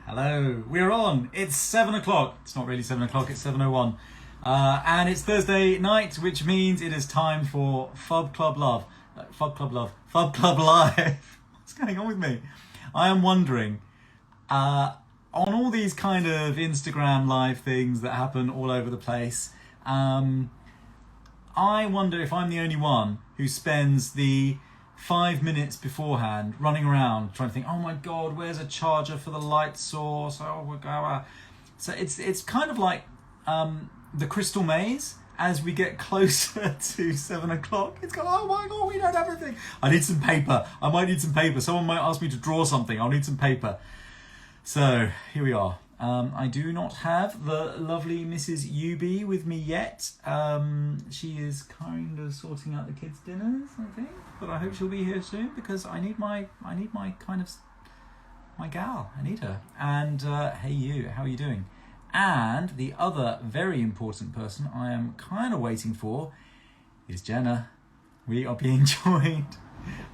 Hello, we're on. It's 7 o'clock. It's not really 7 o'clock, it's 7:01. And it's Thursday night, which means it is time for FUB Club Love. FUB Club Love. FUB Club Live. What's going on with me? I am wondering, on all these kind of Instagram live things that happen all over the place, I wonder if I'm the only one who spends the 5 minutes beforehand running around trying to think, oh my god, where's a charger for the light source? Oh my god. So it's kind of like the Crystal Maze. As we get closer to 7 o'clock, it's going, oh my god, we don't have everything. I need some paper. I might need some paper. Someone might ask me to draw something. I'll need some paper. So here we are. I do not have the lovely Mrs. UB with me yet. She is kind of sorting out the kids' dinners, I think. But I hope she'll be here soon because I need my kind of my gal. I need her. And hey you, how are you doing? And the other very important person I am kind of waiting for is Jenna. We are being joined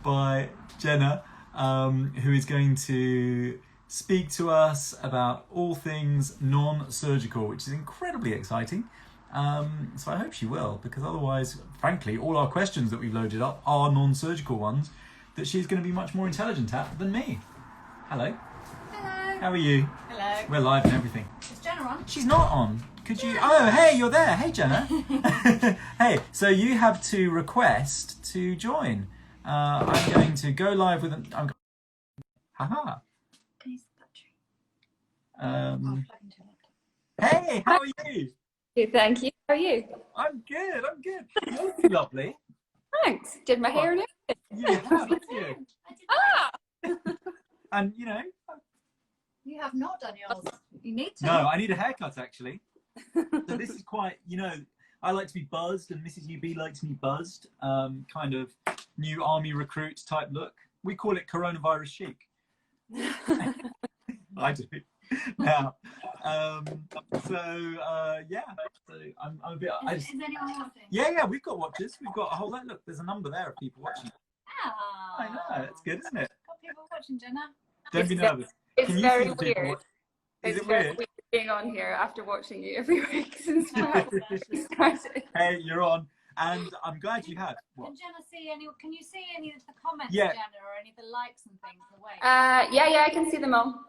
by Jenna, who is going to speak to us about all things non-surgical, which is incredibly exciting. So I hope she will, because otherwise, frankly, all our questions that we've loaded up are non-surgical ones that she's going to be much more intelligent at than me. Hello. Hello. How are you? Hello. We're live and everything. Is Jenna on? She's not on. Could you? Oh, hey, you're there. Hey, Jenna. Hey, so you have to request to join. I'm going to go live with an. Haha. Can you use the battery? Hey, how are you? Good, thank you. How are you? I'm good. You look lovely. Thanks. Did my hair and You have, haven't you? I did. Ah! And you know, You have not done yours. You need to. no, I need a haircut actually. So this is quite, you know, I like to be buzzed, and Mrs. UB likes me buzzed. Kind of new army recruit type look. We call it coronavirus chic. I do. Now, yeah. So I'm a bit. Is anyone watching? Yeah, we've got watchers. We've got a whole lot. Look, there's a number there of people watching. Ah. I know, it's good, isn't it? Got people watching, Jenna. Don't be nervous. It's Can you very see the people weird. Is It's it very weird? weird being on here after watching you every week since we started. Hey, you're on, and I'm glad you have. What? Can Jenna see any? Can you see any of the comments, Yeah. Jenna, or any of the likes and things away? Yeah, I can see them all.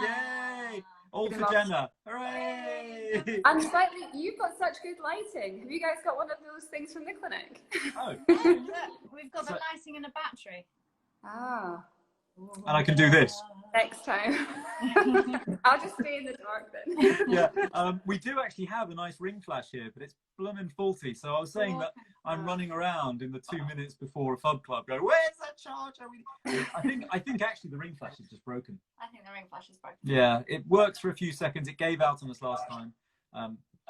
Yay! All for Jenna! Hooray! And slightly, you've got such good lighting. Have you guys got one of those things from the clinic? Oh, Oh, look, we've got the So- lighting and a battery. Ah, and I can do this. next time. I'll just stay in the dark then. Yeah, we do actually have a nice ring flash here, but it's blooming faulty. So I was saying that I'm running around in the 2 minutes before a FUB club, going, "Where's that charger?" I think actually the ring flash is just broken. I think the ring flash is broken. Yeah, it works for a few seconds. It gave out on us last time.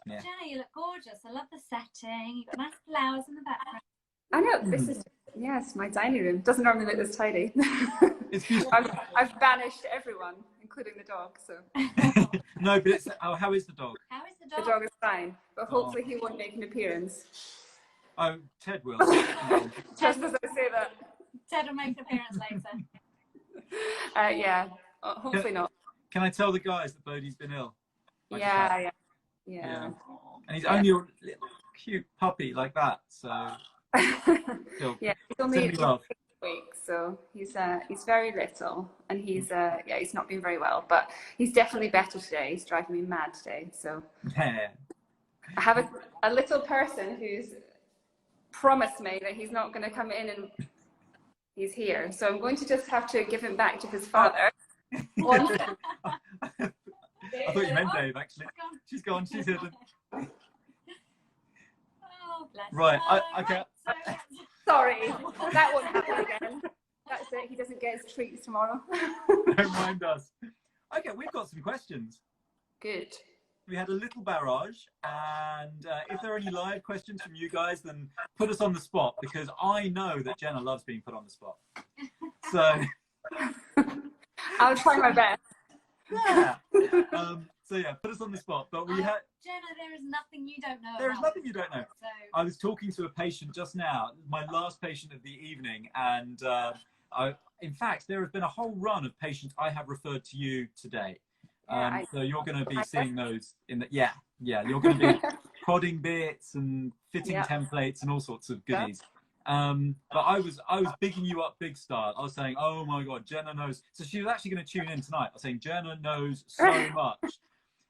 Yeah. Jenna, you look gorgeous. I love the setting. You've got nice flowers in the background. I know, this is, yes, my dining room. Doesn't normally look this tidy. It's beautiful. I've banished everyone, including the dog, so. No, but it's how is the dog? How is the The dog? dog is fine, but hopefully he won't make an appearance. Oh, Ted will. Just as I say that. Ted will make an appearance later. Yeah, hopefully not. Can I tell the guys that Bodhi's been ill? Yeah. And he's only a little cute puppy like that, so still, Yeah, he's send only me love. 8 weeks, so he's very little, and he's not been very well, but he's definitely better today. He's driving me mad today, so. Yeah. I have a little person who's promised me that he's not going to come in and he's here. So I'm going to just have to give him back to his father. One second. I thought you meant Dave, actually. She's gone. She's here. Oh, bless Right, her. okay. Right, Sorry, that won't happen again. That's it. He doesn't get his treats tomorrow. Don't mind us. Okay, we've got some questions. Good. We had a little barrage, and if there are any live questions from you guys, then put us on the spot, because I know that Jenna loves being put on the spot. So, I'll try my best. yeah. So yeah, put us on the spot. But we had. Jenna, there is nothing you don't know. There is about. nothing you don't know. So I was talking to a patient just now, my last patient of the evening, and in fact, there have been a whole run of patients I have referred to you today. So you're going to be seeing those in the, yeah, you're going to be prodding bits and fitting templates and all sorts of goodies. But I was bigging you up big style. I was saying, oh my God, Jenna knows. So she was actually going to tune in tonight. I was saying, Jenna knows so much.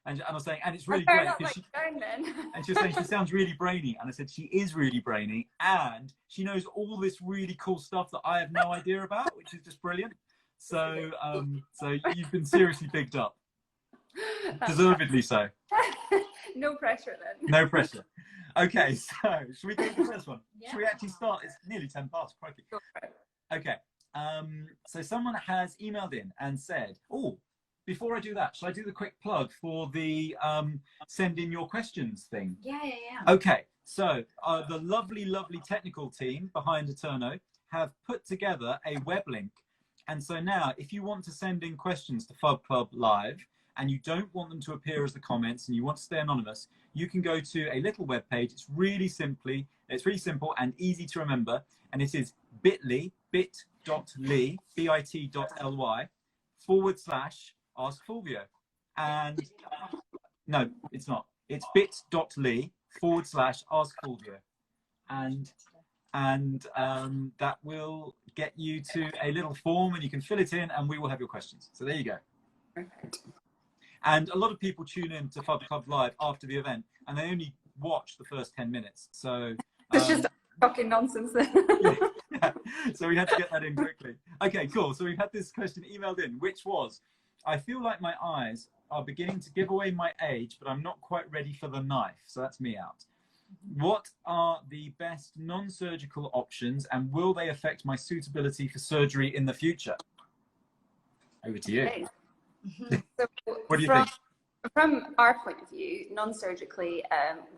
And I was saying, and it's really great. And she was saying, she sounds really brainy. And I said, she is really brainy. And she knows all this really cool stuff that I have no idea about, which is just brilliant. So, so you've been seriously bigged up. Deservedly so. No pressure then. No pressure. Okay, so should we go to the first one? Yeah. Should we actually start? It's nearly 10 past, crikey. Okay, so someone has emailed in and said, oh, before I do that, shall I do the quick plug for the send in your questions thing? Yeah. Okay, so the lovely technical team behind Eterno have put together a web link. And so now, if you want to send in questions to FUB Club Live, and you don't want them to appear as the comments and you want to stay anonymous, you can go to a little web page. It's really simple and easy to remember. And it is bit.ly, bit.ly, bit.ly /Ask Fulvio. And no, it's not. It's bit.ly /Ask Fulvio. And that will get you to a little form and you can fill it in and we will have your questions. So there you go. Perfect. And a lot of people tune in to FUB Club Live after the event, and they only watch the first 10 minutes. So it's just talking nonsense then. yeah. So we had to get that in quickly. Okay, cool. So we had this question emailed in, which was, I feel like my eyes are beginning to give away my age, but I'm not quite ready for the knife. So that's me out. What are the best non-surgical options, and will they affect my suitability for surgery in the future? Over to you. Okay. So what do you think? From our point of view, non-surgically,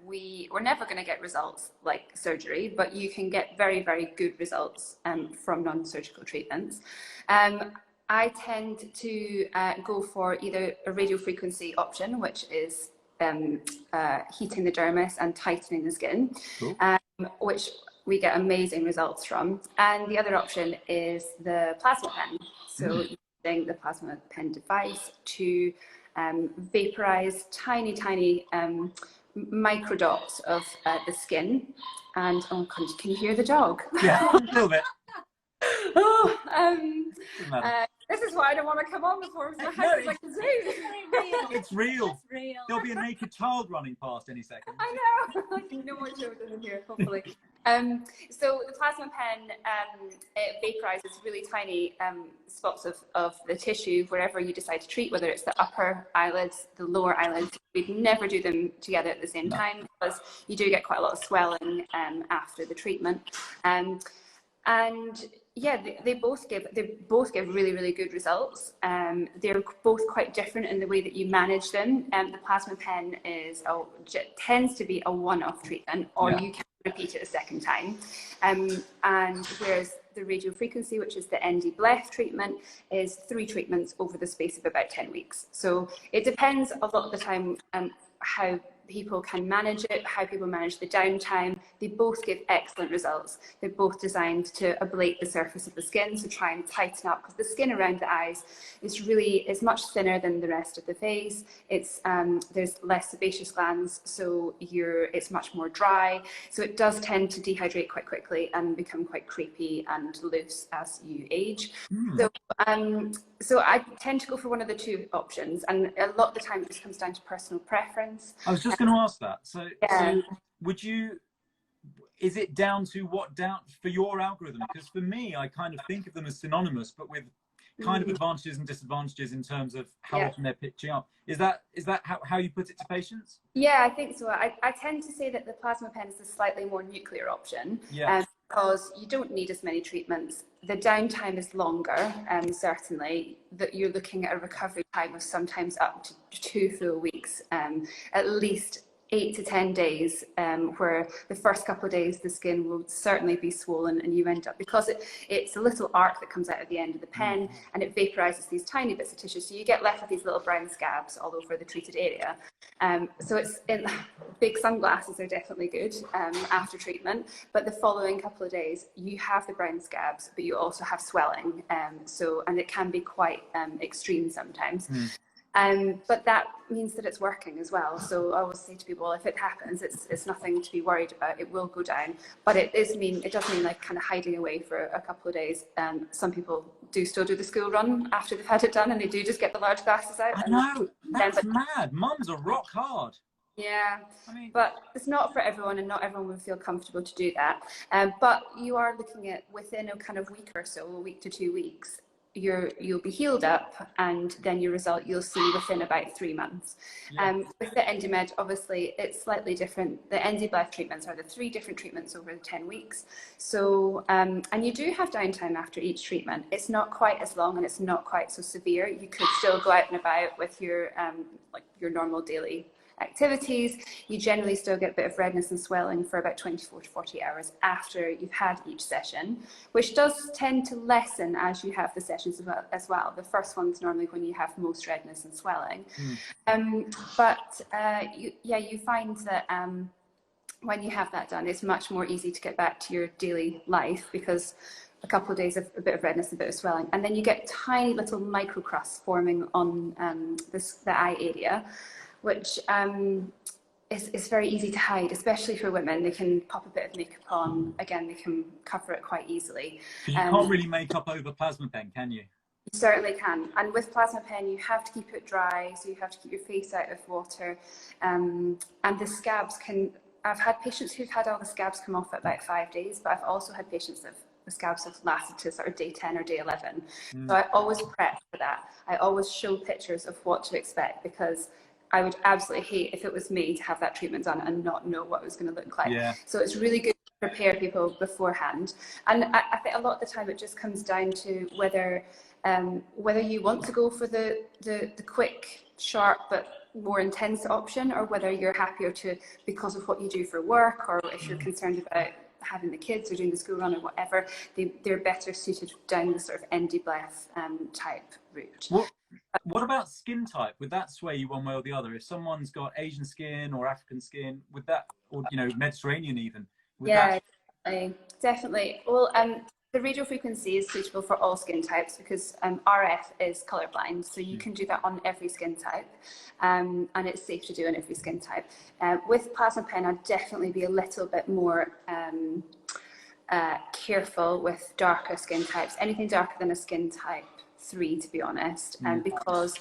we're never going to get results like surgery, but you can get very, very good results from non-surgical treatments. I tend to go for either a radiofrequency option, which is heating the dermis and tightening the skin, cool. Which we get amazing results from. And the other option is the plasma pen. So using the plasma pen device to vaporize tiny microdots of the skin. And oh, can you hear the dog? Yeah, a little bit. This is why I don't want to come on before my house is like a zoo. It's real. There'll be a naked child running past any second. I know. No more children in here, hopefully. So the plasma pen, it vaporizes really tiny spots of the tissue wherever you decide to treat, whether it's the upper eyelids, the lower eyelids. We'd never do them together at the same time because you do get quite a lot of swelling after the treatment. And yeah, they both give really, really good results. They're both quite different in the way that you manage them. The plasma pen tends to be a one-off treatment, or you can repeat it a second time. And whereas the radiofrequency, which is the ND Blef treatment, is 3 treatments over the space of about 10 weeks. So it depends a lot of the time how people can manage it, how people manage the downtime. They both give excellent results. They're both designed to ablate the surface of the skin, so try and tighten up, because the skin around the eyes is much thinner than the rest of the face. It's there's less sebaceous glands, so it's much more dry. So it does tend to dehydrate quite quickly and become quite creepy and loose as you age. So I tend to go for one of the 2 options, and a lot of the time it just comes down to personal preference. I was just going to ask that. So would you? Is it down to for your algorithm? Because for me, I kind of think of them as synonymous, but with kind of advantages and disadvantages in terms of how often they're pitching up. Is that how you put it to patients? Yeah, I think so. I tend to say that the plasma pen is a slightly more nuclear option. Because you don't need as many treatments. The downtime is longer, certainly, that you're looking at a recovery time of sometimes up to 2 full weeks, at least 8 to 10 days, where the first couple of days the skin will certainly be swollen, and you end up, because it's a little arc that comes out at the end of the pen, and it vaporizes these tiny bits of tissue, so you get left with these little brown scabs all over the treated area. So big sunglasses are definitely good after treatment, but the following couple of days you have the brown scabs, but you also have swelling, and it can be quite extreme sometimes. But that means that it's working as well. So I always say to people, well, if it happens, it's nothing to be worried about. It will go down, but it does mean like kind of hiding away for a couple of days. Some people do still do the school run after they've had it done, and they do just get the large glasses out. I know, that's mad. Mums are rock hard. Yeah, I mean, but it's not for everyone, and not everyone will feel comfortable to do that. But you are looking at within a kind of week or so, a week to 2 weeks, you'll be healed up, and then your result you'll see within about 3 months. Yeah. With the EndiMed, obviously it's slightly different. The EndiBlife treatments are the 3 different treatments over the 10 weeks. So and you do have downtime after each treatment. It's not quite as long, and it's not quite so severe. You could still go out and about with your like your normal daily activities. You generally still get a bit of redness and swelling for about 24 to 40 hours after you've had each session, which does tend to lessen as you have the sessions as well. The first one's normally when you have most redness and swelling. But you find that when you have that done, it's much more easy to get back to your daily life, because a couple of days of a bit of redness, a bit of swelling, and then you get tiny little microcrusts forming on the eye area, which is very easy to hide, especially for women. They can pop a bit of makeup on. Again, they can cover it quite easily. You can't really make up over plasma pen, can you? You certainly can. And with plasma pen, you have to keep it dry, so you have to keep your face out of water. And the scabs I've had patients who've had all the scabs come off at about 5 days, but I've also had patients that the scabs have lasted to sort of day 10 or day 11. So I always prep for that. I always show pictures of what to expect, because I would absolutely hate if it was me to have that treatment done and not know what it was going to look like. Yeah. So it's really good to prepare people beforehand. And I think a lot of the time it just comes down to whether you want to go for the quick, sharp, but more intense option, or whether you're happier to, because of what you do for work, or if you're concerned about having the kids or doing the school run or whatever, they're better suited down the sort of EndiBlife type route. What about skin type? Would that sway you one way or the other? If someone's got Asian skin or African skin, would that, or Mediterranean even? Definitely. Well, the radio frequency is suitable for all skin types, because RF is colorblind, so you can do that on every skin type, and it's safe to do on every skin type. With plasma pen, I'd definitely be a little bit more careful with darker skin types. Anything darker than a skin type 3, to be honest, because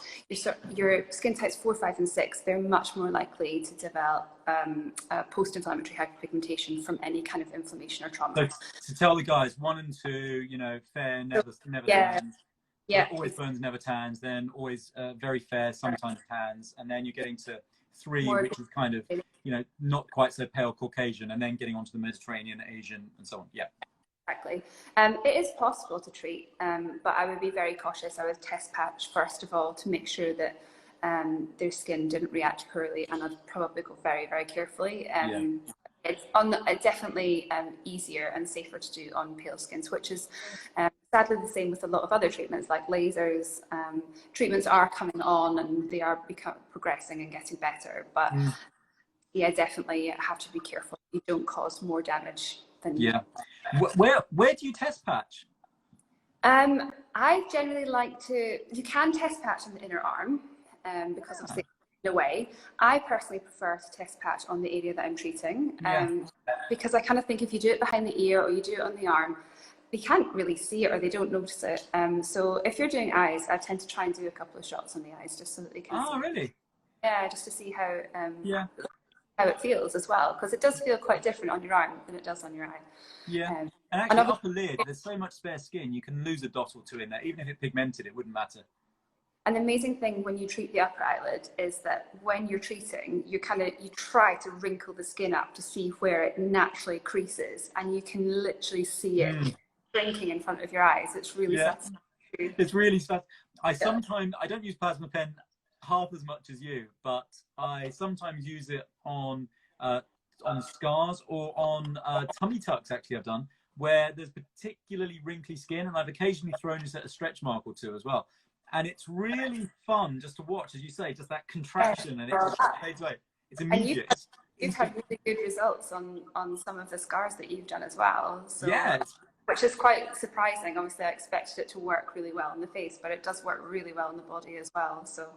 your skin types 4, 5, and 6, they're much more likely to develop post-inflammatory hyperpigmentation from any kind of inflammation or trauma. So to tell the guys, 1 and 2, fair, never tans, always burns, never tans, then always very fair, sometimes tans, and then you're getting to 3, which is kind of not quite so pale Caucasian, and then getting onto the Mediterranean, Asian, and so on. Yeah. Exactly. It is possible to treat, but I would be very cautious. I would test patch first of all to make sure that their skin didn't react poorly, and I'd probably go very, very carefully. It's definitely easier and safer to do on pale skins, which is sadly the same with a lot of other treatments like lasers. Treatments are coming on, and they are progressing and getting better, but definitely have to be careful. You don't cause more damage than Where do you test patch? I generally like to, you can test patch on the inner arm, because obviously in a way, I personally prefer to test patch on the area that I'm treating, because I kind of think if you do it behind the ear or you do it on the arm, they can't really see it or they don't notice it. So if you're doing eyes, I tend to try and do a couple of shots on the eyes just so that they can see. Oh, really? Yeah, just to see how it feels as well, because it does feel quite different on your arm than it does on your eye. And actually, upper lid, there's so much spare skin, you can lose a dot or 2 in there. Even if it pigmented, it wouldn't matter. An amazing thing when you treat the upper eyelid is that when you're treating, you try to wrinkle the skin up to see where it naturally creases, and you can literally see it shrinking in front of your eyes. It's really satisfying. It's really satisfying. I don't use plasma pen half as much as you, but I sometimes use it on scars or on tummy tucks. Actually, I've done where there's particularly wrinkly skin, and I've occasionally thrown just a stretch mark or 2 as well. And it's really fun just to watch, as you say, just that contraction, and it just fades away. It's immediate. You've had really good results on some of the scars that you've done as well. So, which is quite surprising. Obviously, I expected it to work really well in the face, but it does work really well in the body as well. So,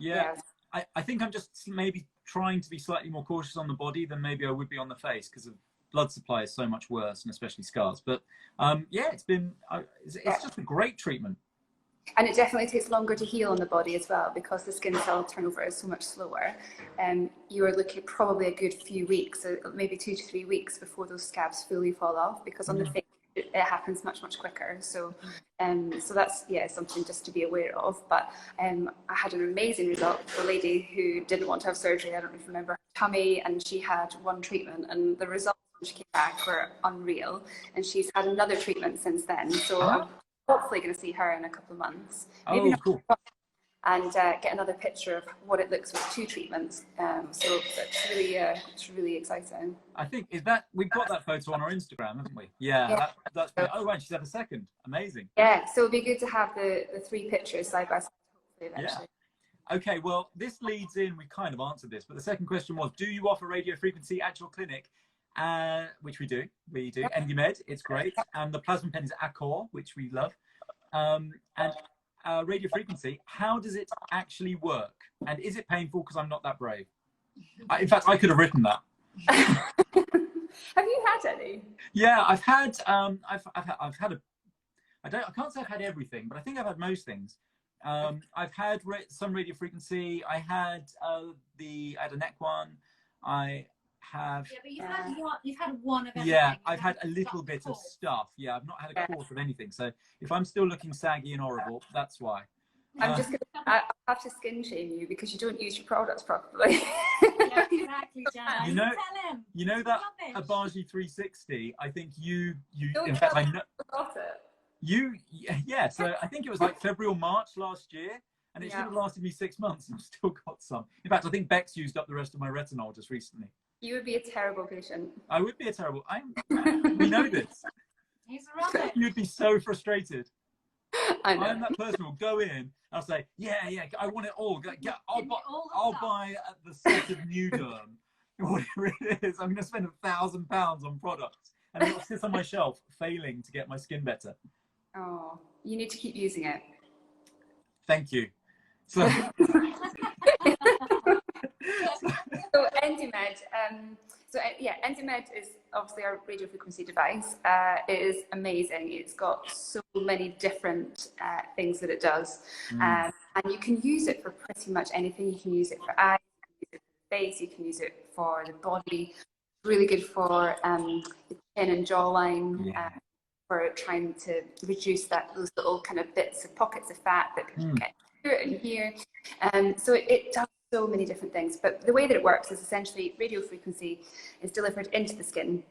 Yeah. I think I'm just maybe trying to be slightly more cautious on the body than maybe I would be on the face, because of blood supply is so much worse, and especially scars. But yeah, it's just a great treatment. And it definitely takes longer to heal on the body as well, because the skin cell turnover is so much slower. You are looking at probably a good few weeks, so maybe 2 to 3 weeks before those scabs fully fall off, because on the face it happens much quicker. So so that's something just to be aware of. But I had an amazing result for a lady who didn't want to have surgery. I don't know if you remember her tummy, and she had one treatment, and the results when she came back were unreal, and she's had another treatment since then. So I'm hopefully going to see her in a couple of months. Maybe not, cool. and get another picture of what it looks with 2 treatments. So it's really exciting. I think we've got that photo on our Instagram, haven't we? Yeah. That's oh right, she's had a second. Amazing. Yeah, so it'd be good to have the 3 pictures side by side, hopefully eventually. Yeah. Okay, well, this leads in, we kind of answered this, but the second question was, do you offer radio frequency at your clinic? Which we do. EndyMed, it's great. And the plasma pen is Accor, which we love. And radio frequency, how does it actually work? And is it painful? Because I'm not that brave. In fact, I could have written that. Have you had any? Yeah, I've had I can't say I've had everything, but I think I've had most things. I've had some radio frequency. I had a neck one. I have. Yeah, but you've had one of everything. Yeah, I've had a little bit of stuff. Yeah, I've not had a course of anything. So if I'm still looking saggy and horrible, that's why. I have to skin shame you because you don't use your products properly. Yeah, exactly, Jan. You know that Abaji 360. I think you. Don't in fact, I know. About it. Yeah. So I think it was like February or March last year, and it should have lasted me 6 months, and I've still got some. In fact, I think Bex used up the rest of my retinol just recently. You would be a terrible patient. I would be a terrible. We know this. He's rubbish. You'd be so frustrated. I know. I'm that person who'll go in. I'll say, yeah, I want it all. I'll buy the set of Nuderm, whatever it is. I'm going to spend £1,000 on products, and it'll sit on my shelf, failing to get my skin better. Oh, you need to keep using it. Thank you. So, so EndyMed. EndyMed is obviously our radio frequency device. It is amazing. It's got so many different things that it does, and you can use it for pretty much anything. You can use it for eyes, you can use it for the face, you can use it for the body. It's really good for the chin and jawline. For trying to reduce those little kind of bits of pockets of fat that can get here and here. So it does so many different things. But the way that it works is essentially radio frequency is delivered into the skin.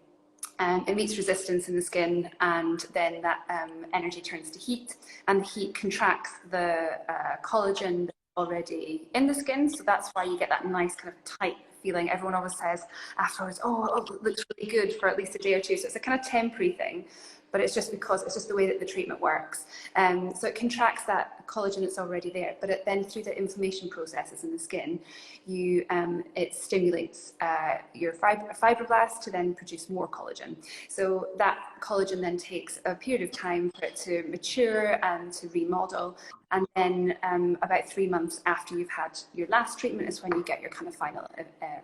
It meets resistance in the skin, and then that energy turns to heat, and the heat contracts the collagen that's already in the skin. So that's why you get that nice kind of tight feeling. Everyone always says afterwards, oh, it looks really good for at least a day or two. So it's a kind of temporary thing. But it's just because it's just the way that the treatment works. So it contracts that collagen that's already there, but then through the inflammation processes in the skin, it stimulates your fibroblasts to then produce more collagen. So that collagen then takes a period of time for it to mature and to remodel. And then about 3 months after you've had your last treatment is when you get your kind of final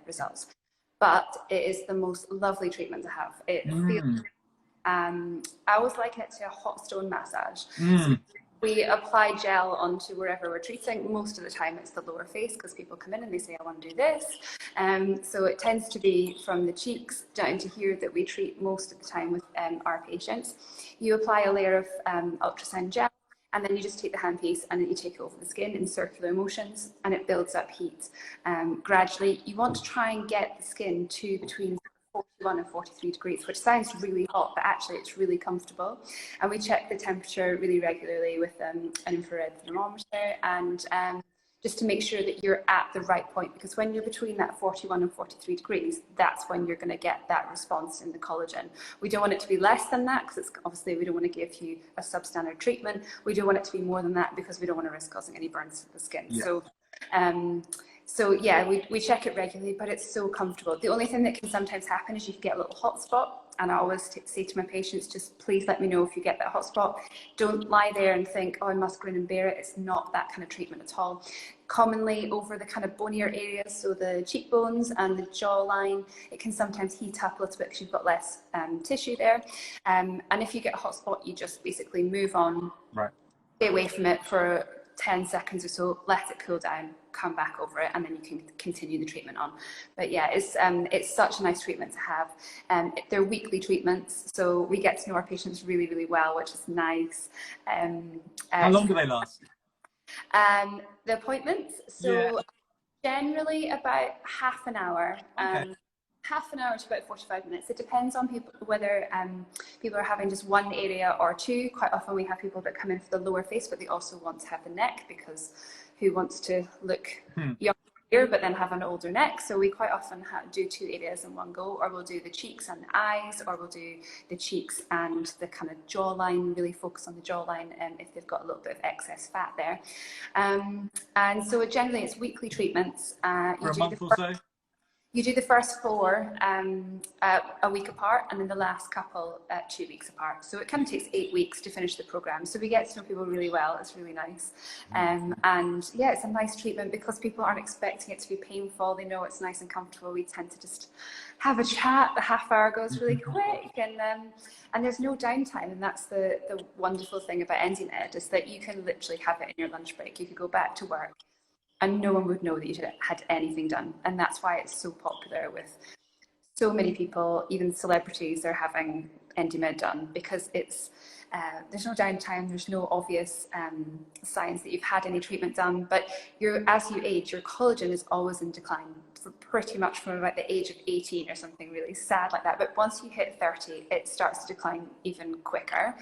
results. But it is the most lovely treatment to have. It feels I always liken it to a hot stone massage. So we apply gel onto wherever we're treating. Most of the time it's the lower face, because people come in and they say, I want to do this. So it tends to be from the cheeks down to here that we treat most of the time with our patients. You apply a layer of ultrasound gel, and then you just take the handpiece and then you take it over the skin in circular motions, and it builds up heat. Gradually, you want to try and get the skin to between 41 and 43 degrees, which sounds really hot, but actually it's really comfortable. And we check the temperature really regularly with an infrared thermometer, and just to make sure that you're at the right point, because when you're between that 41 and 43 degrees, that's when you're going to get that response in the collagen. We don't want it to be less than that, because obviously we don't want to give you a substandard treatment. We don't want it to be more than that, because we don't want to risk causing any burns to the skin. Yeah. So yeah, we check it regularly, but it's so comfortable. The only thing that can sometimes happen is you get a little hot spot, And I always say to my patients, just please let me know if you get that hot spot. Don't lie there and think, oh, I must go in and bear it. It's not that kind of treatment at all. Commonly over the kind of bonier areas, so the cheekbones and the jawline, it can sometimes heat up a little bit because you've got less tissue there. And if you get a hot spot, you just basically move on, Right. stay away from it for 10 seconds or so, let it cool down, come back over it, and then you can continue the treatment on. But yeah, it's such a nice treatment to have. They're weekly treatments, so we get to know our patients really, really well, which is nice. How long do they last? The appointments, so generally about half an hour. Okay. Half an hour to about 45 minutes. It depends on people, whether people are having just one area or two. Quite often we have people that come in for the lower face, but they also want to have the neck, because who wants to look younger here but then have an older neck? So we quite often do two areas in one go, or we'll do the cheeks and the eyes, or we'll do the cheeks and the kind of jawline, really focus on the jawline if they've got a little bit of excess fat there. And so generally it's weekly treatments. For a month or so? You do the first 4 a week apart, and then the last couple 2 weeks apart. So it kind of takes 8 weeks to finish the program. So we get to know people really well. It's really nice. And yeah, it's a nice treatment because people aren't expecting it to be painful. They know it's nice and comfortable. We tend to just have a chat. The half hour goes really quick, and there's no downtime. And that's the wonderful thing about EndyMed, is that you can literally have it in your lunch break. You could go back to work and no one would know that you had anything done. And that's why it's so popular with so many people, even celebrities are having EndyMed done, because it's there's no downtime, there's no obvious signs that you've had any treatment done. But as you age, your collagen is always in decline, for pretty much from about the age of 18 or something really sad like that. But once you hit 30, it starts to decline even quicker.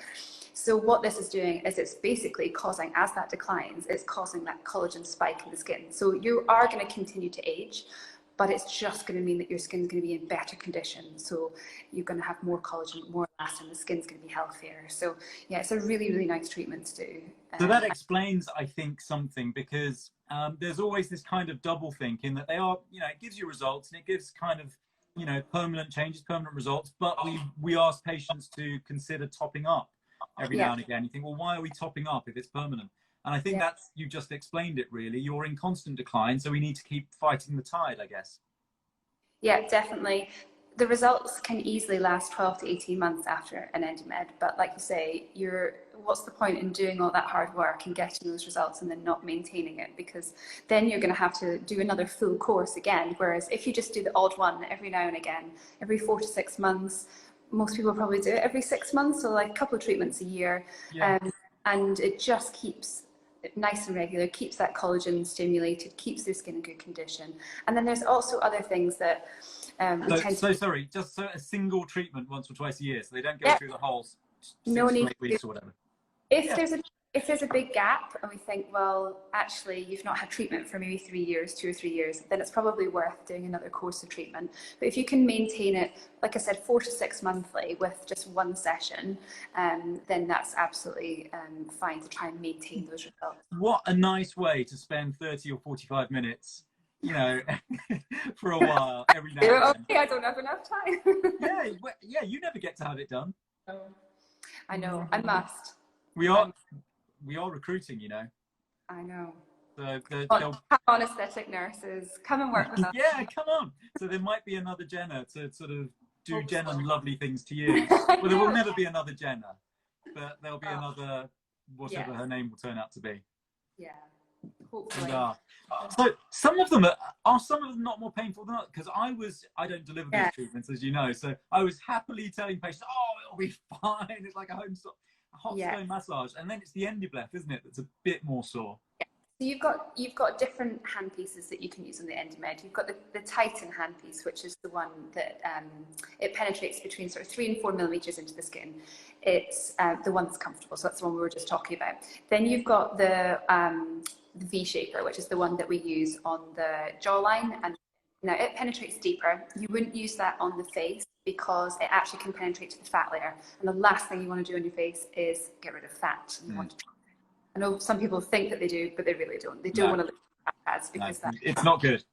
So what this is doing is it's basically causing, as that declines, it's causing that collagen spike in the skin. So you are going to continue to age, but it's just going to mean that your skin's going to be in better condition. So you're going to have more collagen, more elast, and the skin's going to be healthier. So yeah, it's a really, really nice treatment to do. So that explains, I think, something, because there's always this kind of double thinking that they are, it gives you results and it gives kind of, permanent changes, permanent results, but we ask patients to consider topping up every now and again. You think, well, why are we topping up if it's permanent? And I think that's, you just explained it really. You're in constant decline, so we need to keep fighting the tide, I guess. Yeah, definitely. The results can easily last 12 to 18 months after an EndyMed, but like you say, what's the point in doing all that hard work and getting those results and then not maintaining it? Because then you're going to have to do another full course again. Whereas if you just do the odd one every now and again, every 4 to 6 months, most people probably do it every 6 months, so like a couple of treatments a year. And it just keeps it nice and regular, keeps that collagen stimulated, keeps their skin in good condition. And then there's also other things that sorry, just a single treatment once or twice a year, so they don't go through the whole 6 to 8 weeks or whatever. If there's a big gap and we think, well, actually you've not had treatment for maybe 3 years, 2 or 3 years, then it's probably worth doing another course of treatment. But if you can maintain it, like I said, 4 to 6 monthly with just one session, then that's absolutely fine to try and maintain those results. What a nice way to spend 30 or 45 minutes, for a while, every now and then. I don't have enough time. yeah, you never get to have it done. I know, I must. We are recruiting, I know. So come on, aesthetic nurses, come and work with us. Yeah, come on. So there might be another Jenna to sort of do Jenna lovely things to you. Well, there will never be another Jenna, but there'll be another, whatever her name will turn out to be. Yeah, hopefully. So some of them are some of them not more painful than others? Because I don't deliver these treatments, as you know. So I was happily telling patients, oh, it'll be fine. It's like a hot stone massage, and then it's the endoblef, isn't it, that's a bit more sore. So you've got different hand pieces that you can use on the EndyMed. You've got the Titan hand piece, which is the one that it penetrates between sort of 3 and 4 millimeters into the skin. It's the one that's comfortable, so that's the one we were just talking about. Then you've got the V-shaper, which is the one that we use on the jawline, and now it penetrates deeper. You wouldn't use that on the face because it actually can penetrate to the fat layer, and the last thing you want to do on your face is get rid of fat. You want to, I know some people think that they do, but they really don't. They don't want to look at fat pads because it's not good.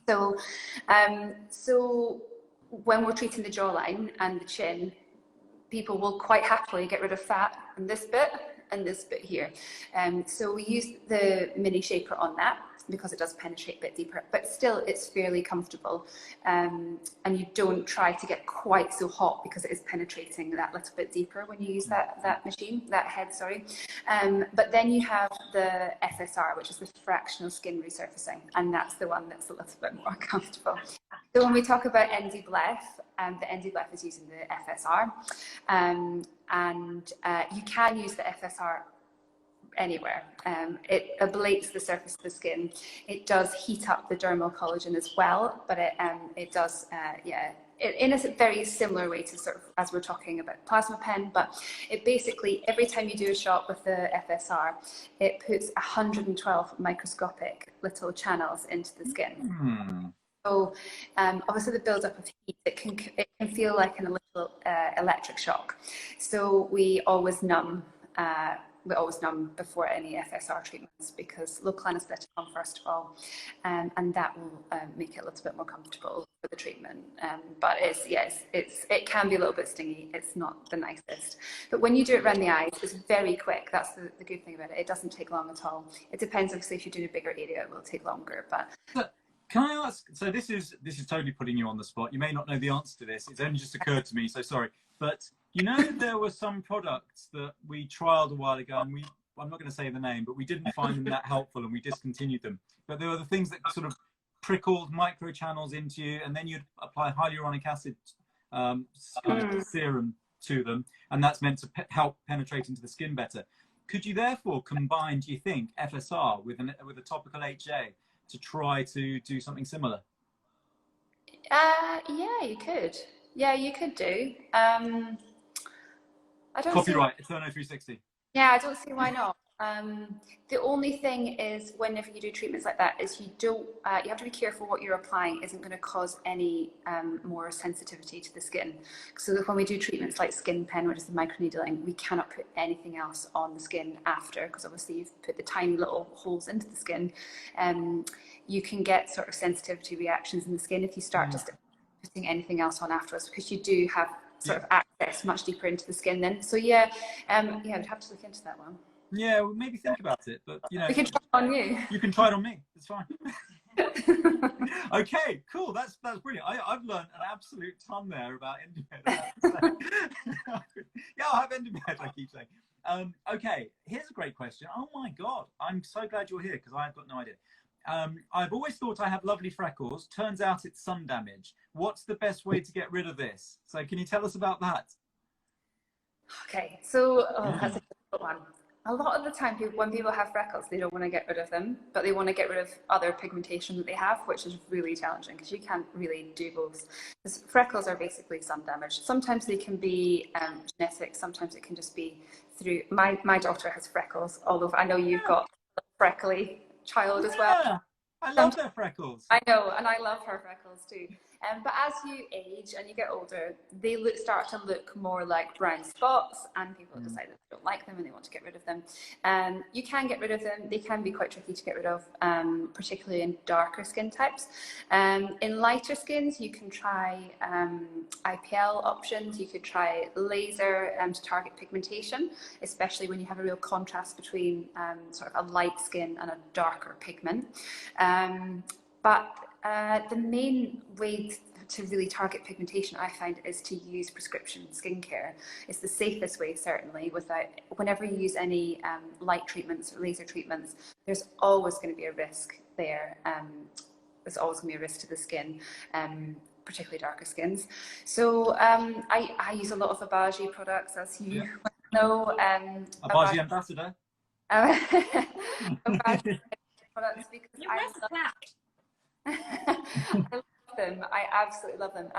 So when we're treating the jawline and the chin, people will quite happily get rid of fat in this bit and this bit here. So we use the mini shaper on that because it does penetrate a bit deeper, but still it's fairly comfortable. And you don't try to get quite so hot because it is penetrating that little bit deeper when you use that machine, that head, sorry. But then you have the FSR, which is the fractional skin resurfacing, and that's the one that's a little bit more comfortable. So when we talk about ND-Blef, the ND-Blef is using the FSR, and you can use the FSR anywhere. It ablates the surface of the skin. It does heat up the dermal collagen as well, but it does, in a very similar way to sort of as we're talking about plasma pen, but it basically, every time you do a shot with the FSR, it puts 112 microscopic little channels into the skin. So obviously the build-up of heat, it can feel like a little electric shock. So we always numb before any FSR treatments because local anaesthetic on first of all, and that will make it a little bit more comfortable for the treatment. But it can be a little bit stingy. It's not the nicest. But when you do it around the eyes, it's very quick. That's the good thing about it. It doesn't take long at all. It depends, obviously, if you're doing a bigger area, it will take longer. But can I ask? So this is totally putting you on the spot. You may not know the answer to this. It's only just occurred to me. So sorry, but you know there were some products that we trialed a while ago, and I'm not going to say the name, but we didn't find them that helpful, and we discontinued them. But there were the things that sort of prickled microchannels into you, and then you'd apply hyaluronic acid serum to them, and that's meant to help penetrate into the skin better. Could you therefore combine, do you think, FSR with a topical HA to try to do something similar? Yeah, you could. Yeah, you could do. I don't Copyright, Eterno 360. Yeah, I don't see why not. The only thing is, whenever you do treatments like that, is you have to be careful what you're applying isn't going to cause any more sensitivity to the skin. So that when we do treatments like skin pen, which is the microneedling, we cannot put anything else on the skin after, because obviously you've put the tiny little holes into the skin. You can get sort of sensitivity reactions in the skin if you start just putting anything else on afterwards, because you do have sort of access much deeper into the skin then. So I'd have to look into that one. Yeah, well, maybe think about it, but you know, we can try it on you. You can try it on me. It's fine. Okay, cool. That's brilliant. I've learned an absolute ton there about Endomed. Yeah, I'll have Endomed, I keep saying. Okay, here's a great question. Oh my God, I'm so glad you're here because I've got no idea. I've always thought I have lovely freckles. Turns out it's sun damage. What's the best way to get rid of this? So can you tell us about that? Okay, so that's a difficult one. A lot of the time, when people have freckles, they don't want to get rid of them, but they want to get rid of other pigmentation that they have, which is really challenging because you can't really do both. Because freckles are basically sun damage. Sometimes they can be genetic, sometimes it can just be through. My daughter has freckles all over. I know you've got a freckly child as well. I love their freckles. I know, and I love her freckles too. But as you age and you get older, they start to look more like brown spots, and people decide that they don't like them and they want to get rid of them. You can get rid of them. They can be quite tricky to get rid of, particularly in darker skin types. In lighter skins, you can try IPL options. You could try laser to target pigmentation, especially when you have a real contrast between sort of a light skin and a darker pigment. But the main way to really target pigmentation, I find, is to use prescription skincare. It's the safest way, certainly. Whenever you use any light treatments or laser treatments, there's always going to be a risk there. There's always going to be a risk to the skin, particularly darker skins. So I use a lot of Abaji products, as you know. Abaji ambassador. Abaji products, because I love them. I absolutely love them,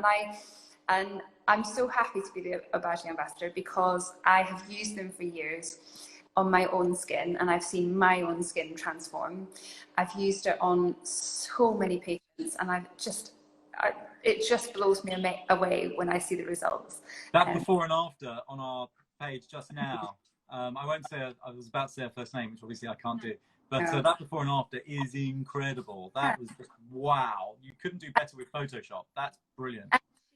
and I'm so happy to be the Abaji ambassador because I have used them for years on my own skin, and I've seen my own skin transform. I've used it on so many patients, and it just blows me away when I see the results. That before and after on our page just now. I won't say. I was about to say her first name, which obviously I can't do. But that before and after is incredible. That was just wow. You couldn't do better with Photoshop. That's brilliant.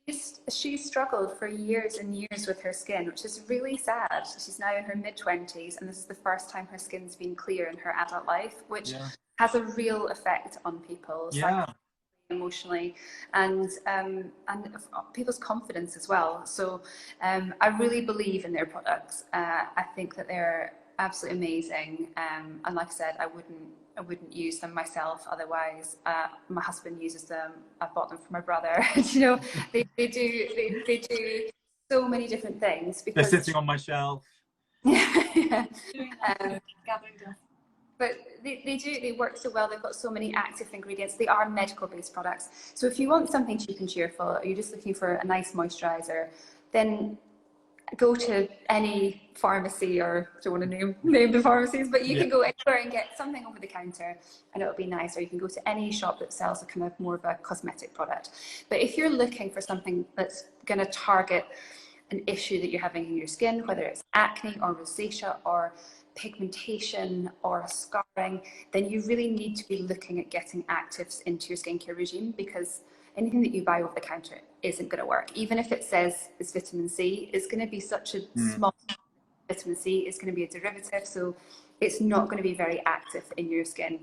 She struggled for years and years with her skin, which is really sad. She's now in her mid-20s, and this is the first time her skin's been clear in her adult life, which has a real effect on people, emotionally, and people's confidence as well. So I really believe in their products. I think that they're absolutely amazing, and like I said, I wouldn't use them myself otherwise. My husband uses them. I bought them for my brother. You know, they do so many different things because they're sitting on my shelf. Yeah. Gathering dust. But they work so well. They've got so many active ingredients. They are medical based products. So if you want something cheap and cheerful, or you're just looking for a nice moisturizer, then go to any pharmacy, or I don't want to name the pharmacies, but you can go anywhere and get something over the counter and it'll be nice. Or you can go to any shop that sells a kind of more of a cosmetic product. But if you're looking for something that's going to target an issue that you're having in your skin, whether it's acne or rosacea or pigmentation or scarring, then you really need to be looking at getting actives into your skincare regime, because anything that you buy over the counter isn't going to work. Even if it says it's vitamin C, it's going to be such a small vitamin C, it's going to be a derivative, so it's not going to be very active in your skin.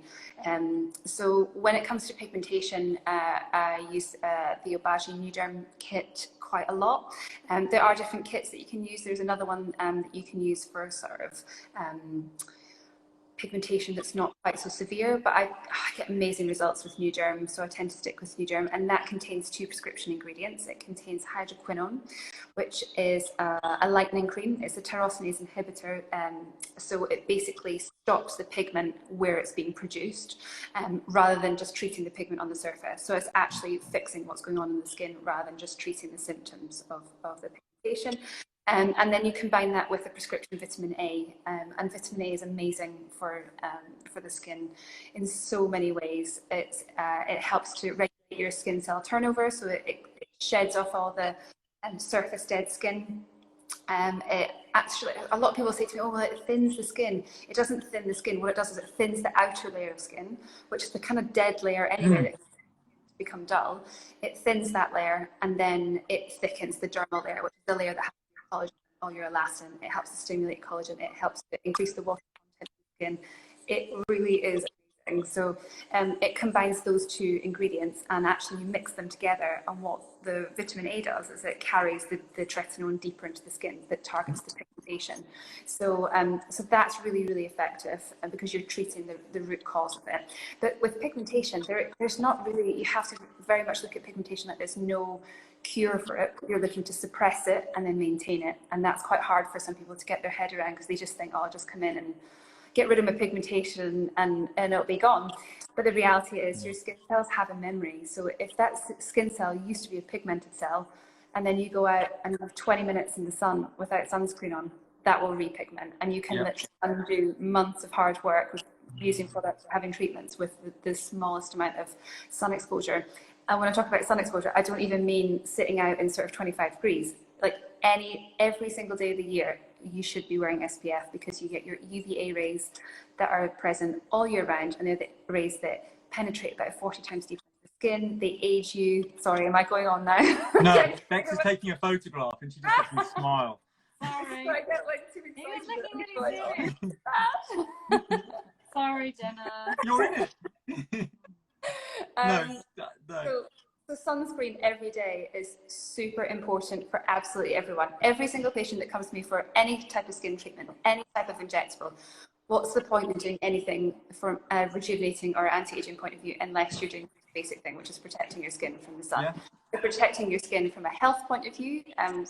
So when it comes to pigmentation, I use the Obagi Nuderm kit quite a lot. There are different kits that you can use. There's another one that you can use for sort of pigmentation that's not quite so severe, but I get amazing results with Nuderm, so I tend to stick with Nuderm, and that contains 2 prescription ingredients. It contains hydroquinone, which is a lightening cream. It's a tyrosinase inhibitor, so it basically stops the pigment where it's being produced, rather than just treating the pigment on the surface. So it's actually fixing what's going on in the skin rather than just treating the symptoms of the pigmentation. And then you combine that with a prescription vitamin A, and vitamin A is amazing for the skin in so many ways. It helps to regulate your skin cell turnover, so it sheds off all the surface dead skin. It actually, a lot of people say to me, oh, well, it thins the skin. It doesn't thin the skin. What it does is it thins the outer layer of skin, which is the kind of dead layer anyway that become dull. It thins that layer, and then it thickens the dermal layer, which is the layer that has collagen, all your elastin. It helps to stimulate collagen. It helps to increase the water content of the skin. It really is amazing. So it combines those 2 ingredients, and actually you mix them together, and what the vitamin A does is it carries the tretinoin deeper into the skin that targets the pigmentation. So so that's really, really effective, because you're treating the root cause of it. But with pigmentation, there's not really, you have to very much look at pigmentation like there's no cure for it. You're looking to suppress it and then maintain it, and that's quite hard for some people to get their head around, because they just think, oh, I'll just come in and get rid of my pigmentation and it'll be gone. But the reality is your skin cells have a memory. So if that skin cell used to be a pigmented cell, and then you go out and have 20 minutes in the sun without sunscreen on, that will repigment, and you can literally undo months of hard work with using products, having treatments with the smallest amount of sun exposure. And when I talk about sun exposure, I don't even mean sitting out in sort of 25 degrees. Like every single day of the year, you should be wearing SPF, because you get your UVA rays that are present all year round, and they're the rays that penetrate about 40 times deeper into the skin. They age you. Sorry, am I going on now? No, Bex is taking a photograph and she just has me smile. Sorry. I get like too excited. He was looking really serious. Sorry, Jenna. You're in it. No. So sunscreen every day is super important for absolutely everyone. Every single patient that comes to me for any type of skin treatment, any type of injectable, what's the point in doing anything from a rejuvenating or anti-aging point of view unless you're doing the basic thing, which is protecting your skin from the sun. You're protecting your skin from a health point of view,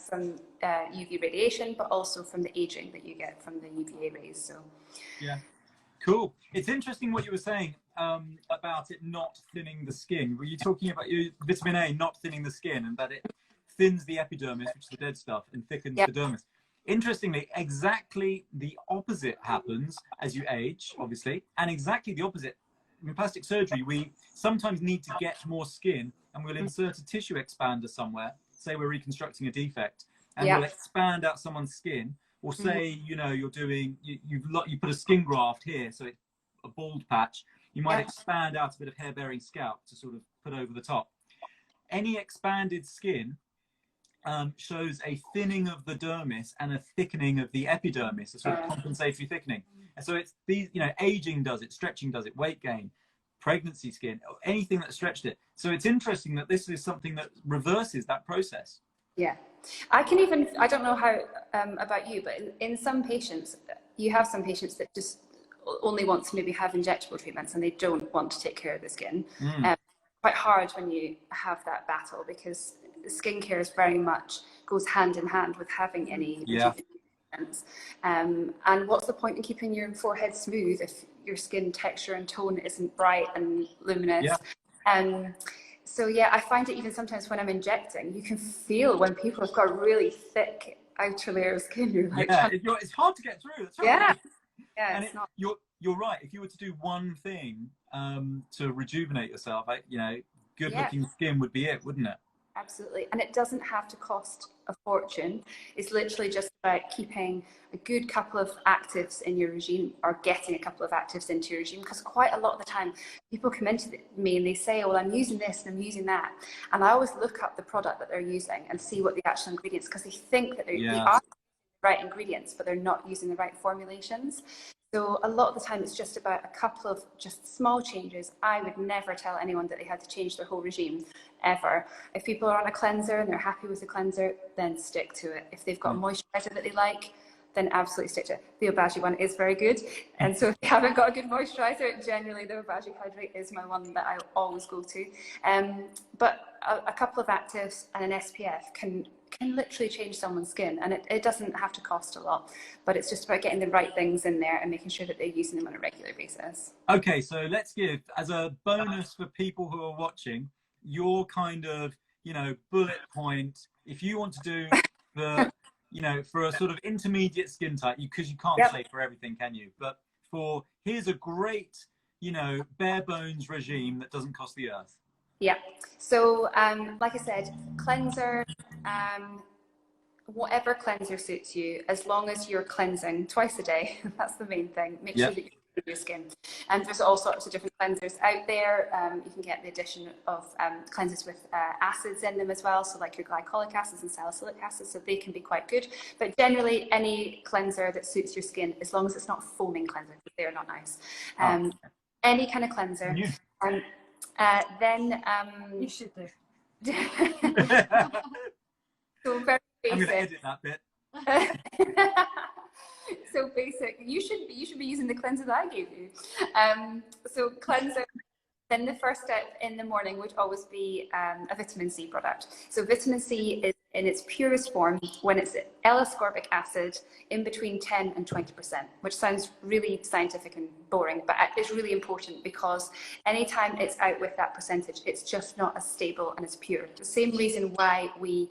from UV radiation, but also from the aging that you get from the UVA rays. So yeah. Cool. It's interesting what you were saying about it not thinning the skin. Were you talking about your vitamin A not thinning the skin, and that it thins the epidermis, which is the dead stuff, and thickens the dermis? Interestingly, exactly the opposite happens as you age, obviously, and exactly the opposite. In plastic surgery, we sometimes need to get more skin, and we'll insert a tissue expander somewhere. Say we're reconstructing a defect, and we'll expand out someone's skin. Or say, you know, you're doing, you put a skin graft here, so it's a bald patch. You might expand out a bit of hair-bearing scalp to sort of put over the top. Any expanded skin shows a thinning of the dermis and a thickening of the epidermis, a sort of compensatory thickening. And so it's these, you know, aging does it, stretching does it, weight gain, pregnancy skin, anything that stretched it. So it's interesting that this is something that reverses that process. Yeah. I can even, I don't know how about you, but in some patients, you have some patients that just only want to maybe have injectable treatments and they don't want to take care of the skin. Quite hard when you have that battle, because skincare is very much goes hand in hand with having any treatments. And what's the point in keeping your forehead smooth if your skin texture and tone isn't bright and luminous? So yeah, I find it even sometimes when I'm injecting, you can feel when people have got a really thick outer layer of skin. You're like, it's hard to get through. That's right. And it's not. You're right. If you were to do one thing to rejuvenate yourself, you know, good-looking skin would be it, wouldn't it? Absolutely. And it doesn't have to cost a fortune. It's literally just about keeping a good couple of actives in your regime, or getting a couple of actives into your regime, because quite a lot of the time people come into me and they say, oh, well, I'm using this and I'm using that. And I always look up the product that they're using and see what the actual ingredients, because they think that they are the right ingredients, but they're not using the right formulations. So a lot of the time it's just about a couple of just small changes. I would never tell anyone that they had to change their whole regime, ever. If people are on a cleanser and they're happy with the cleanser, then stick to it. If they've got a moisturizer that they like, then absolutely stick to it. The Obagi one is very good. And so if you haven't got a good moisturizer, generally the Obagi Hydrate is my one that I always go to. But a couple of actives and an SPF can literally change someone's skin, and it doesn't have to cost a lot, but it's just about getting the right things in there and making sure that they're using them on a regular basis. Okay, so let's give, as a bonus for people who are watching, your kind of, you know, bullet point, if you want to do the, you know, for a sort of intermediate skin type, because you can't say for everything, can you? But for, here's a great, you know, bare bones regime that doesn't cost the earth. Yeah. So, like I said, cleanser, whatever cleanser suits you, as long as you're cleansing twice a day. That's the main thing. Make sure that you're cleaning your skin. And there's all sorts of different cleansers out there. You can get the addition of cleansers with acids in them as well, so like your glycolic acids and salicylic acids, so they can be quite good. But generally, any cleanser that suits your skin, as long as it's not foaming cleanser, because they're not nice. Any kind of cleanser. Then you should do. So very basic. I'm going to edit that bit. So basic. You should be using the cleanser that I gave you. So cleanser. Then the first step in the morning would always be a vitamin C product. So vitamin C is in its purest form when it's L-ascorbic acid in between 10 and 20%, which sounds really scientific and boring, but it's really important, because anytime it's out with that percentage, it's just not as stable and as pure. The same reason why we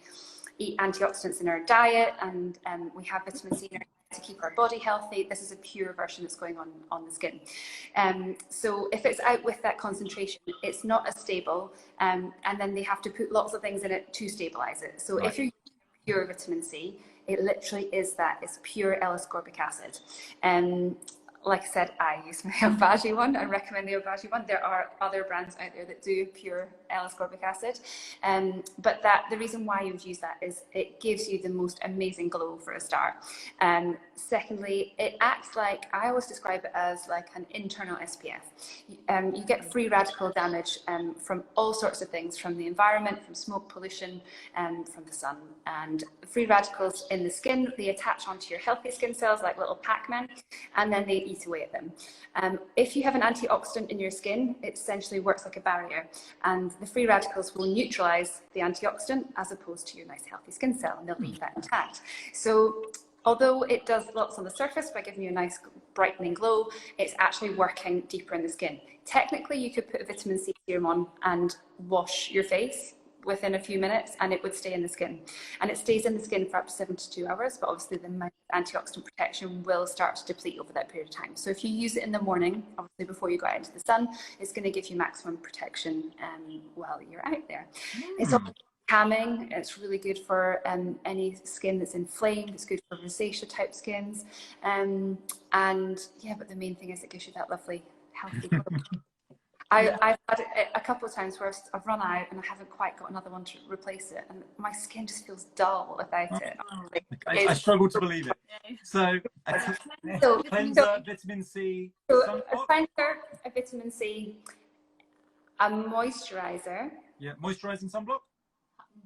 eat antioxidants in our diet and we have vitamin C in our diet to keep our body healthy. This is a pure version that's going on the skin. So if it's out with that concentration, it's not as stable, and then they have to put lots of things in it to stabilize it. So if you're using pure vitamin C, it literally is that. It's pure L-ascorbic acid. Like I said, I use my Obagi one. I recommend the Obagi one. There are other brands out there that do pure L-ascorbic acid. But the reason why you would use that is it gives you the most amazing glow for a start. Secondly, it acts like, I always describe it as like an internal SPF. You get free radical damage from all sorts of things, from the environment, from smoke pollution, from the sun. And free radicals in the skin, they attach onto your healthy skin cells like little Pac-Man, and then they eat away at them. If you have an antioxidant in your skin, it essentially works like a barrier, and the free radicals will neutralize the antioxidant as opposed to your nice healthy skin cell, and they'll leave that intact. So although it does lots on the surface by giving you a nice brightening glow, it's actually working deeper in the skin. Technically, you could put a vitamin C serum on and wash your face within a few minutes and it would stay in the skin, and it stays in the skin for up to 72 hours, but obviously the amount of antioxidant protection will start to deplete over that period of time. So if you use it in the morning, obviously before you go out into the sun, it's going to give you maximum protection while you're out there. It's also calming. It's really good for any skin that's inflamed. It's good for rosacea type skins, and yeah, but the main thing is it gives you that lovely healthy glow. I've had it a couple of times where I've run out and I haven't quite got another one to replace it, and my skin just feels dull without it. I struggle to believe it. So, So- cleanser, vitamin C, So a sunblock. cleanser, a vitamin C, a moisturizer. Yeah, moisturising sunblock.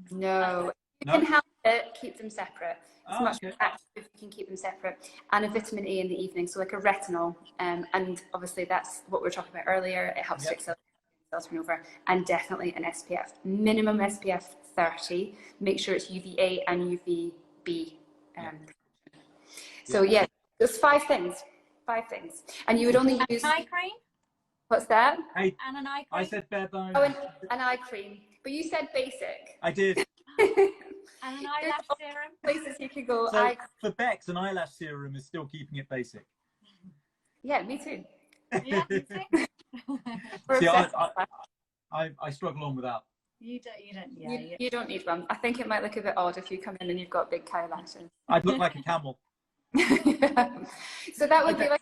No, you No? can help it, keep them separate. It's Oh, much okay. more active if you can keep them separate. And a vitamin A in the evening, so like a retinol. And obviously that's what we were talking about earlier. It helps Yep. fix cells turnover. And definitely an SPF. Minimum SPF 30. Make sure it's UVA and UVB. So yeah, there's 5 things. 5 things. And you would only use... An eye cream? What's that? Hey, And an eye cream? I said bare bones. Oh, an eye cream. But you said basic. I did. And an eyelash serum? Places you could go. So for Bex, an eyelash serum is still keeping it basic. Yeah, me too. Yeah, me too. We're See, obsessed with that. I struggle on without. You don't, yeah. You don't need one. I think it might look a bit odd if you come in and you've got big cow lashes. I'd look like a camel. So that would be like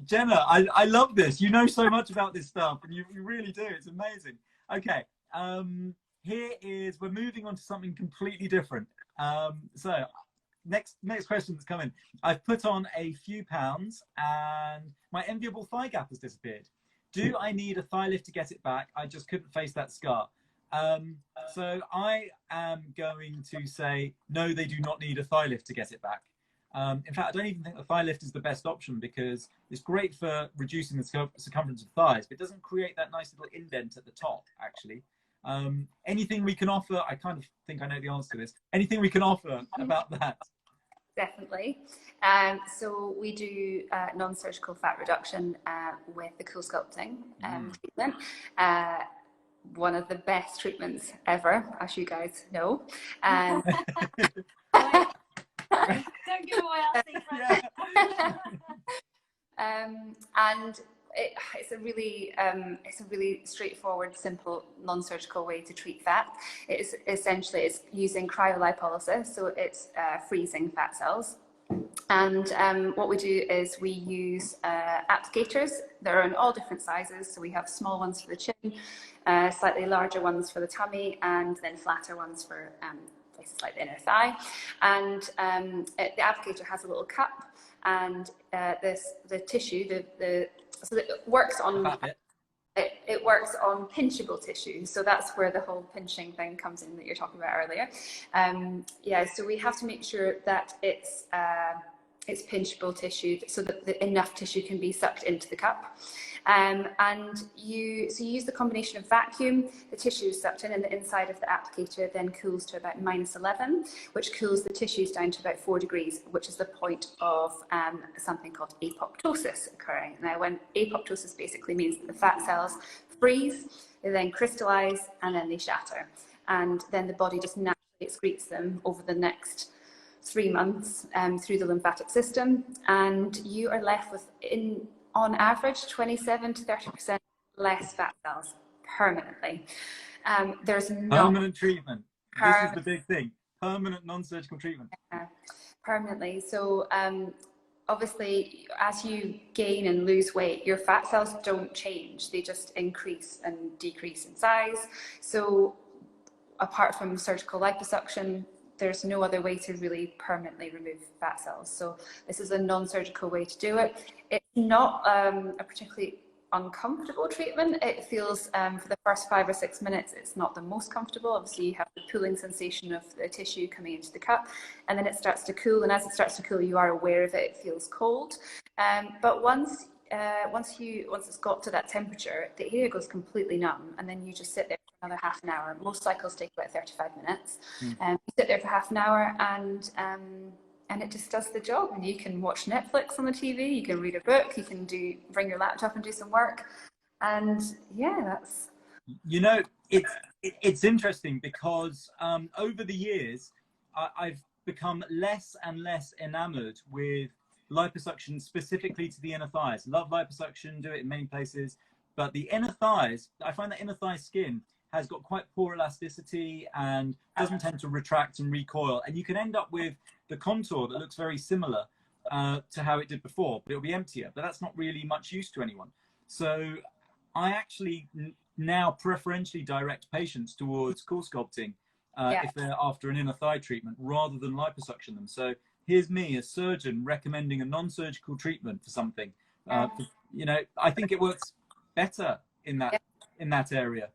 Jenna, I love this. You know so much about this stuff, and you really do. It's amazing. Okay, we're moving on to something completely different. So next question that's coming. I've put on a few pounds, and my enviable thigh gap has disappeared. Do I need a thigh lift to get it back? I just couldn't face that scar. So I am going to say, no, they do not need a thigh lift to get it back. In fact, I don't even think the thigh lift is the best option because it's great for reducing the circumference of thighs, but it doesn't create that nice little indent at the top, actually. Anything we can offer, I kind of think I know the answer to this, anything we can offer about that? definitely. So we do non-surgical fat reduction with the Cool Sculpting treatment. One of the best treatments ever, as you guys know. Don't give away our secret. And it's a really straightforward, simple, non-surgical way to treat fat. It's using cryolipolysis, so it's freezing fat cells. And what we do is we use applicators. They're in all different sizes. So we have small ones for the chin, slightly larger ones for the tummy, and then flatter ones for places like the inner thigh. And the applicator has a little cup, and the tissue, so it works on. It works on pinchable tissue, so that's where the whole pinching thing comes in that you're talking about earlier. Yeah, so we have to make sure that it's pinchable tissue, so that enough tissue can be sucked into the cup. And you use the combination of vacuum, the tissue is sucked in, and the inside of the applicator then cools to about -11, which cools the tissues down to about 4 degrees, which is the point of something called apoptosis occurring. Now, when apoptosis basically means that the fat cells freeze, they then crystallize, and then they shatter. And then the body just naturally excretes them over the next 3 months through the lymphatic system, and you are left with, on average, 27 to 30% less fat cells permanently. There's no permanent treatment. This is the big thing. Permanent non-surgical treatment. Permanently. So obviously, as you gain and lose weight, your fat cells don't change. They just increase and decrease in size. So apart from surgical liposuction, there's no other way to really permanently remove fat cells. So this is a non-surgical way to do it. It's not a particularly uncomfortable treatment. It feels, for the first 5 or 6 minutes, it's not the most comfortable. Obviously, you have the pulling sensation of the tissue coming into the cup, and then it starts to cool. And as it starts to cool, you are aware of it. It feels cold. But once it's got to that temperature, the area goes completely numb, and then you just sit there for another half an hour. Most cycles take about 35 minutes. You sit there for half an hour, and it just does the job. And you can watch Netflix on the TV, you can read a book, you can bring your laptop and do some work. And yeah, that's... You know, it's interesting because over the years, I've become less and less enamored with liposuction specifically to the inner thighs. Love liposuction, do it in many places, but the inner thighs, I find that inner thigh skin has got quite poor elasticity and doesn't tend to retract and recoil, and you can end up with the contour that looks very similar to how it did before, but it'll be emptier, but that's not really much use to anyone. So I actually now preferentially direct patients towards core sculpting if they're after an inner thigh treatment rather than liposuction them. So here's me, a surgeon, recommending a non-surgical treatment for something. You know, I think it works better in that area.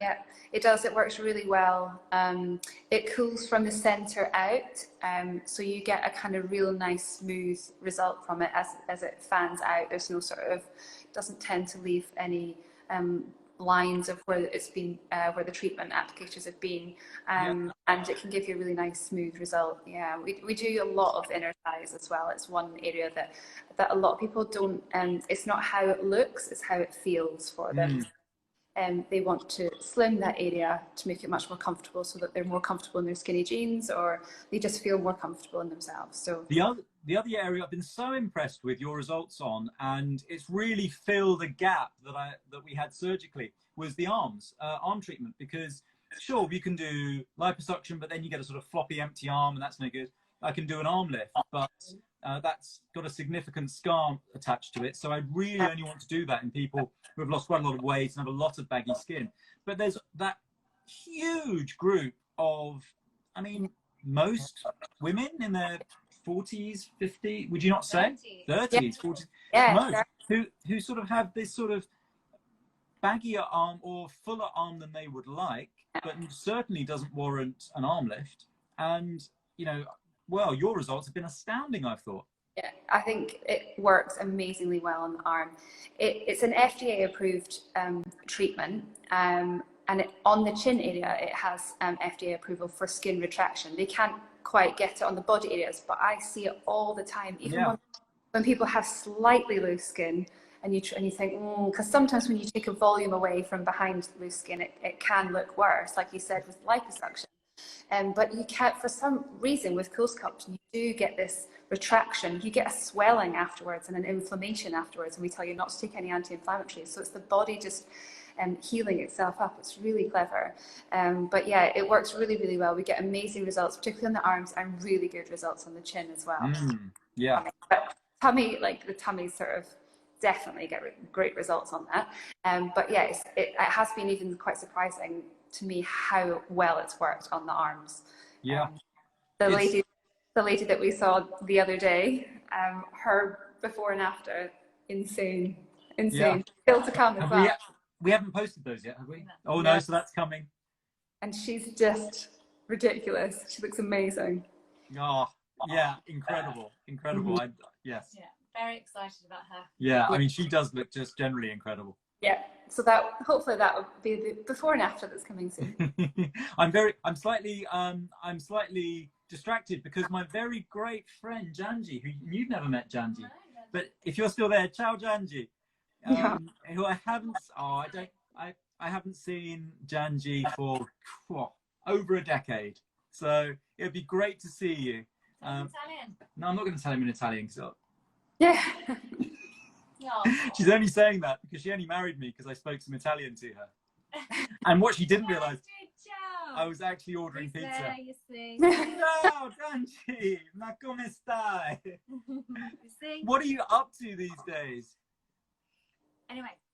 Yeah, it does. It works really well. It cools from the center out, so you get a kind of real nice smooth result from it as it fans out. There's no sort of, doesn't tend to leave any lines of where it's been, where the treatment applicators have been, and it can give you a really nice smooth result. Yeah, we do a lot of inner thighs as well. It's one area that a lot of people don't. It's not how it looks; it's how it feels for them. They want to slim that area to make it much more comfortable, so that they're more comfortable in their skinny jeans, or they just feel more comfortable in themselves. So the other area I've been so impressed with your results on, and it's really filled a gap that we had surgically, was the arm treatment. Because sure, you can do liposuction, but then you get a sort of floppy empty arm, and that's no good. I can do an arm lift, but that's got a significant scar attached to it. So I really only want to do that in people who have lost quite a lot of weight and have a lot of baggy skin. But there's that huge group of, I mean, most women in their 40s, 50s, would you not say? 30s, 40s, most, who sort of have this sort of baggier arm or fuller arm than they would like, but certainly doesn't warrant an arm lift. And, you know, well, your results have been astounding, I've thought. Yeah, I think it works amazingly well on the arm. It's an FDA approved treatment, and on the chin area, it has FDA approval for skin retraction. They can't quite get it on the body areas, but I see it all the time, even when people have slightly loose skin, and you think, because sometimes when you take a volume away from behind loose skin, it can look worse, like you said with liposuction. But you can't, for some reason, with cool sculpting, you do get this retraction. You get a swelling afterwards and an inflammation afterwards, and we tell you not to take any anti-inflammatories. So it's the body just healing itself up. It's really clever. But yeah, it works really, really well. We get amazing results, particularly on the arms, and really good results on the chin as well. Yeah. But tummy, like the tummy sort of definitely get great results on that. But yeah, it has been even quite surprising to me how well it's worked on the arms. The lady that we saw the other day, her before and after, insane. Still to come as well. We haven't posted those yet, have we? Oh no, so that's coming. And she's just ridiculous. She looks amazing. Oh yeah, incredible. Yes. Yeah, very excited about her. Yeah, I mean, she does look just generally incredible. Yeah, so that hopefully that will be the before and after that's coming soon. I'm slightly distracted because my very great friend Janji, who you've never met, Janji, but if you're still there, ciao Janji, who I haven't seen Janji for over a decade, so it'd be great to see you. Italian. No, I'm not going to tell him in Italian. Yeah. She's only saying that because she only married me because I spoke some Italian to her. And what she didn't realise, I was actually ordering pizza. You see. Ciao, Danci, ma come stai? You see? What are you up to these days?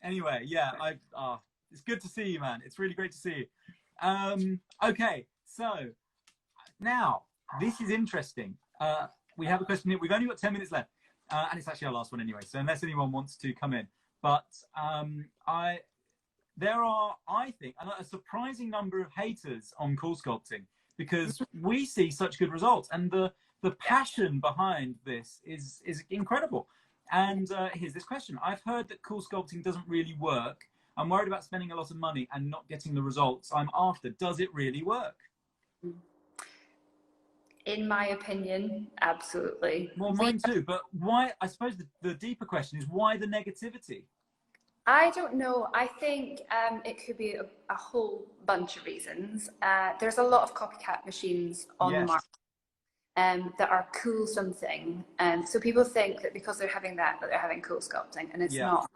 Anyway, yeah, it's good to see you, man. It's really great to see you. Okay, so now this is interesting. We have a question here. We've only got 10 minutes left. And it's actually our last one anyway, so unless anyone wants to come in. But there are, I think, a surprising number of haters on cool sculpting because we see such good results, and the passion behind this is incredible. And here's this question. I've heard that cool sculpting doesn't really work. I'm worried about spending a lot of money and not getting the results I'm after. Does it really work? In my opinion, absolutely. Well, mine too. But why? I suppose the deeper question is why the negativity? I don't know. I think it could be a whole bunch of reasons. There's a lot of copycat machines on the market that are cool something. So people think that because they're having that they're having cool sculpting, and it's not.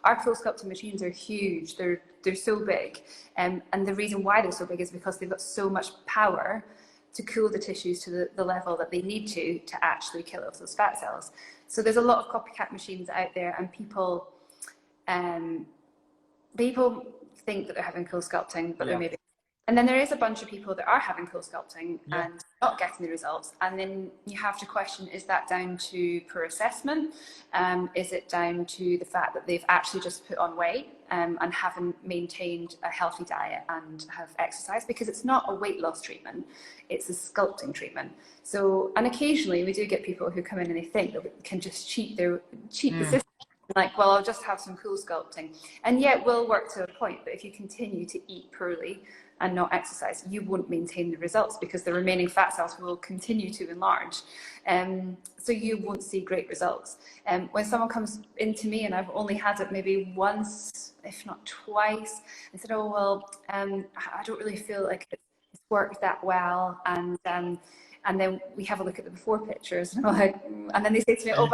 Our cool sculpting machines are huge. They're so big. And the reason why they're so big is because they've got so much power to cool the tissues to the level that they need to actually kill off those fat cells. So there's a lot of copycat machines out there, and people people think that they're having cool sculpting, but Yeah. they're maybe. And then there is a bunch of people that are having cool sculpting Yeah. and not getting the results. And then you have to question, is that down to poor assessment? Is it down to the fact that they've actually just put on weight and haven't maintained a healthy diet and have exercised? Because it's not a weight loss treatment, it's a sculpting treatment. So, and occasionally we do get people who come in and they think that we can just cheat the system. Like, well, I'll just have some cool sculpting. And yeah, it will work to a point, but if you continue to eat poorly and not exercise, you won't maintain the results because the remaining fat cells will continue to enlarge. So you won't see great results. When someone comes into me, and I've only had it maybe once, if not twice, and said, oh, well, I don't really feel like it's worked that well. And then we have a look at the before pictures, and I'm like, and then they say to me, oh,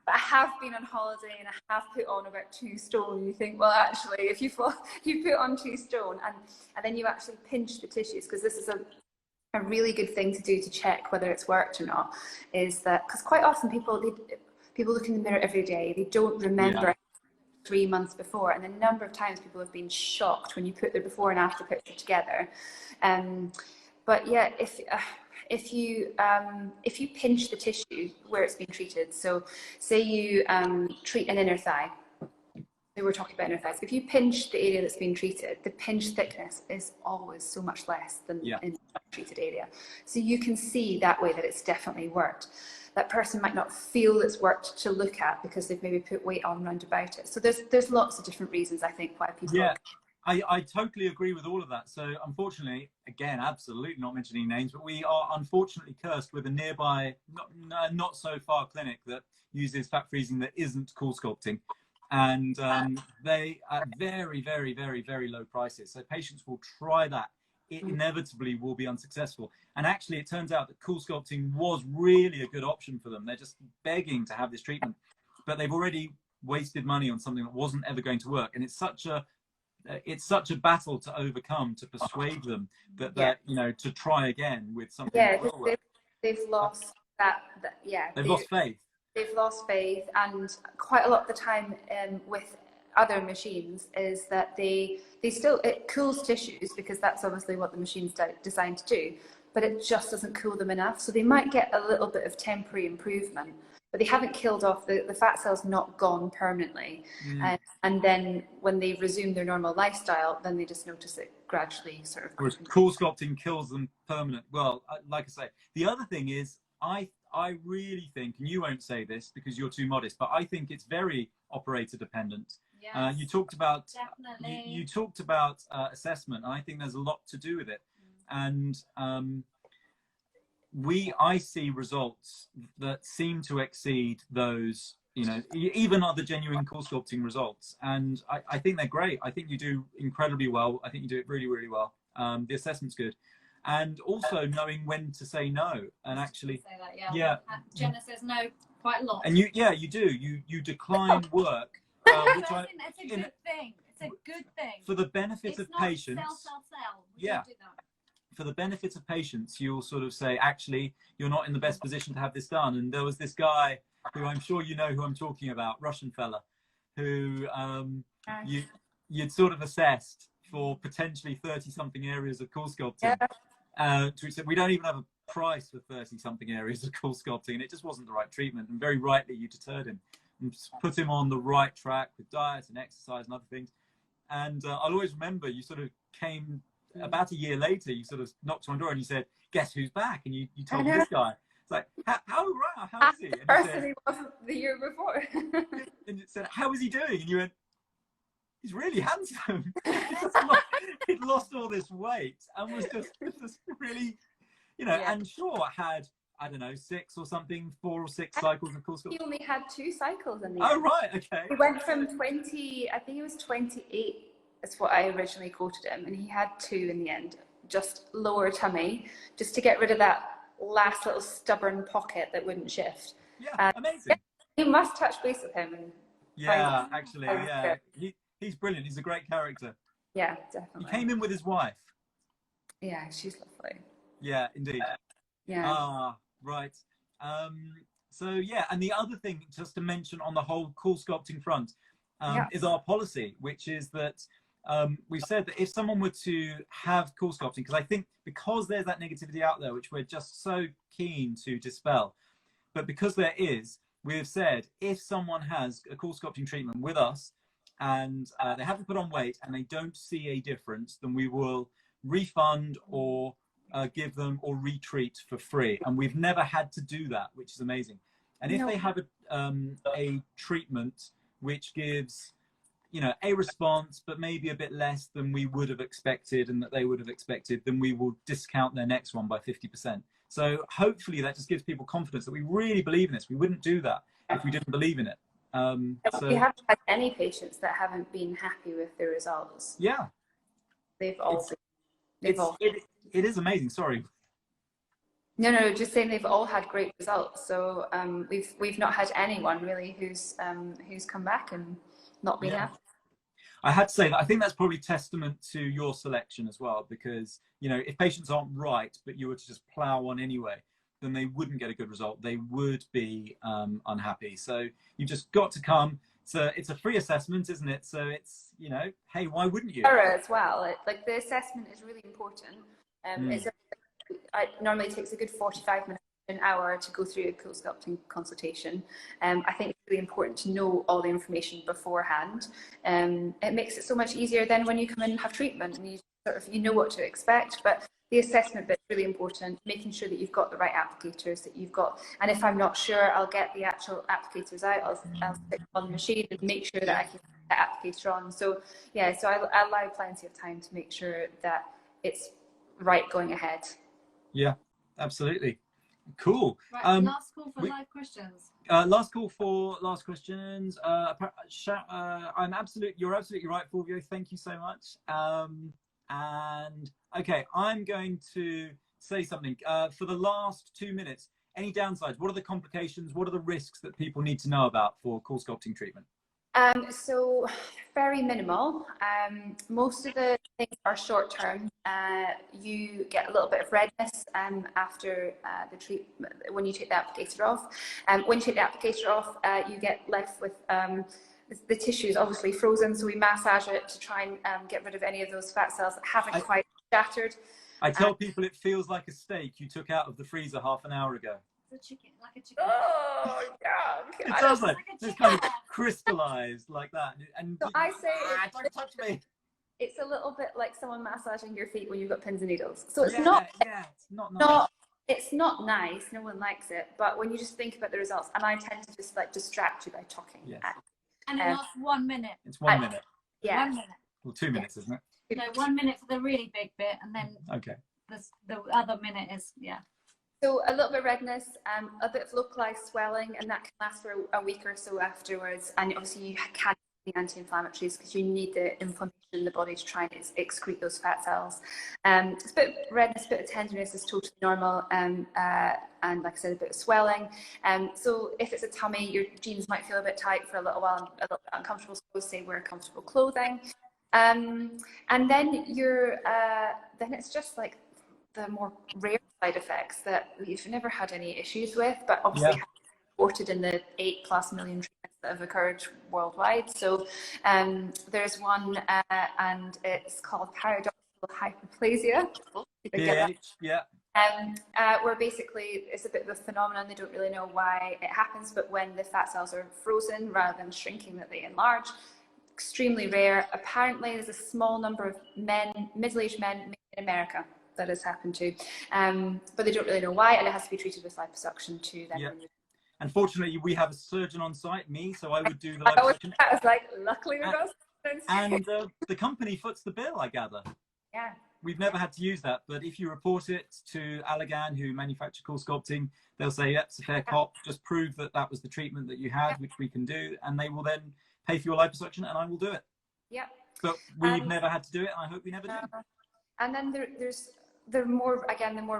but I have been on holiday and I have put on about 2 stone. And you think, well, actually, if you put on 2 stone and then you actually pinch the tissues, because this is a really good thing to do to check whether it's worked or not, is that, because quite often people look in the mirror every day, they don't remember 3 months before, and the number of times people have been shocked when you put their before and after picture together. But yeah, if you pinch the tissue where it's been treated, so say you treat an inner thigh, so we're talking about inner thighs, if you pinch the area that's been treated, the pinch thickness is always so much less than in the treated area. So you can see that way that it's definitely worked. That person might not feel it's worked to look at because they've maybe put weight on round about it. So there's lots of different reasons, I think, why people... Yeah. I totally agree with all of that. So unfortunately, again, absolutely not mentioning names, but we are unfortunately cursed with a nearby, not so far clinic that uses fat freezing that isn't cool sculpting. And they are very, very, very, very low prices. So patients will try that. It inevitably will be unsuccessful. And actually, it turns out that cool sculpting was really a good option for them. They're just begging to have this treatment, but they've already wasted money on something that wasn't ever going to work. And it's such a battle to overcome, to persuade them that you know, to try again with something that will work. They've lost they've lost faith. They've lost faith, and quite a lot of the time with other machines is that they still, it cools tissues because that's obviously what the machine's designed to do, but it just doesn't cool them enough. So they might get a little bit of temporary improvement, but they haven't killed off, the fat cells not gone permanently. And then when they resume their normal lifestyle, then they just notice it gradually sort of... Whereas cool sculpting kills them permanent. Well, like I say, the other thing is, I really think, and you won't say this because you're too modest, but I think it's very operator dependent. Yes, you talked about definitely. you talked about assessment, and I think there's a lot to do with it. And I see results that seem to exceed those, you know, even other genuine cool sculpting results. And I think they're great. I think you do incredibly well. I think you do it really, really well. The assessment's good. And also knowing when to say no, and actually, say that, Jenna says no quite a lot. And you do. You decline work, which I think that's a good thing. It's a good thing for the benefit of patients. Sell. We Yeah. don't do that. For the benefit of patients, you'll sort of say, actually, you're not in the best position to have this done. And there was this guy who, I'm sure you know who I'm talking about, Russian fella, who you'd sort of assessed for potentially 30-something areas of cool sculpting. To which said, we don't even have a price for 30-something areas of cool sculpting, and it just wasn't the right treatment. And very rightly, you deterred him and put him on the right track with diet and exercise and other things. And I'll always remember, you sort of came about a year later, you sort of knocked on my door and you said, guess who's back? And you told me this guy. It's like, how is he? And he wasn't the year before. And it said, how is he doing? And you went, he's really handsome. He'd lost all this weight and was just really, you know, and sure, had, I don't know, 4 or 6 cycles of cool sculpting. He only had 2 cycles in the Oh, end. right, okay. He went from 20, I think it was 28, is what I originally quoted him, and he had 2 in the end, just lower tummy, just to get rid of that last little stubborn pocket that wouldn't shift. Yeah, amazing. You must touch base with him. And actually, yeah. He's brilliant. He's a great character. Yeah, definitely. He came in with his wife. Yeah, she's lovely. Yeah, indeed. Yeah. Ah, right. So yeah, and the other thing, just to mention on the whole cool sculpting front, is our policy, which is that we've said that if someone were to have cool sculpting, because I think because there's that negativity out there, which we're just so keen to dispel, but because there is, we've said if someone has a cool sculpting treatment with us and they haven't put on weight and they don't see a difference, then we will refund or give them or retreat for free. And we've never had to do that, which is amazing. And if they have a treatment which gives, you know, a response, but maybe a bit less than we would have expected and that they would have expected, then we will discount their next one by 50%. So hopefully that just gives people confidence that we really believe in this. We wouldn't do that if we didn't believe in it. So we haven't had any patients that haven't been happy with the results. Yeah. They've all. It is amazing. Sorry. No, just saying they've all had great results. So we've not had anyone really who's come back and not been happy. I had to say that I think that's probably testament to your selection as well, because, you know, if patients aren't right, but you were to just plow on anyway, then they wouldn't get a good result. They would be unhappy. So you just got to come. It's a free assessment, isn't it? So it's, you know, hey, why wouldn't you? As well, like the assessment is really important. It normally takes a good 45 minutes, an hour to go through a cool sculpting consultation. I think it's really important to know all the information beforehand. It makes it so much easier then when you come in and have treatment and you know what to expect. But the assessment bit's really important, making sure that you've got the right applicators, that you've got, and if I'm not sure, I'll get the actual applicators out, I'll stick on the machine and make sure that I can put the applicator on. So yeah, so I allow plenty of time to make sure that it's right going ahead. Yeah, absolutely. Cool. Right, last call for live questions. Last call for last questions. You're absolutely right, Fulvio. Thank you so much. And okay, I'm going to say something. For the last 2 minutes, any downsides? What are the complications? What are the risks that people need to know about for cool sculpting treatment? So very minimal. Most of the things are short term. You get a little bit of redness after the treatment when you take the applicator off. When you take the applicator off, you get left with the tissue is obviously frozen, so we massage it to try and get rid of any of those fat cells that haven't quite shattered. I tell people it feels like a steak you took out of the freezer half an hour ago. It's a chicken, like a chicken. Oh, yeah. It does like it's kind of crystallized like that. And so I say, don't touch me. It's a little bit like someone massaging your feet when you've got pins and needles. So it's it's not nice. It's not nice. No one likes it. But when you just think about the results, and I tend to just like distract you by talking. Yes. And it lasts 1 minute. It's 1 minute. Yeah. 1 minute. Well, 2 minutes, isn't it? No, 1 minute for the really big bit, and then the other minute is So a little bit of redness, a bit of localized swelling, and that can last for a week or so afterwards. And obviously you can't take the anti-inflammatories because you need the inflammation in the body to try and excrete those fat cells. It's a bit of redness, a bit of tenderness is totally normal, and like I said, a bit of swelling. So if it's a tummy, your jeans might feel a bit tight for a little while, a little bit uncomfortable, so say wear comfortable clothing. And then then it's just like the more rare side effects that we've never had any issues with, but obviously reported in the 8+ million treatments that have occurred worldwide. So there's one, and it's called paradoxical hyperplasia. Where basically it's a bit of a phenomenon. They don't really know why it happens, but when the fat cells are frozen rather than shrinking, that they enlarge. Extremely rare. Apparently, there's a small number of men, middle-aged men in America that has happened to, but they don't really know why, and it has to be treated with liposuction to then remove. Unfortunately, we have a surgeon on site, me, so I would do the liposuction. I was like, luckily we got and the company foots the bill, I gather. Yeah. We've never had to use that, but if you report it to Allergan, who manufacture cool sculpting, they'll say, yep, it's a fair cop. Just prove that that was the treatment that you had, which we can do, and they will then pay for your liposuction, and I will do it. Yeah. But we've never had to do it, and I hope we never do. And then there's the more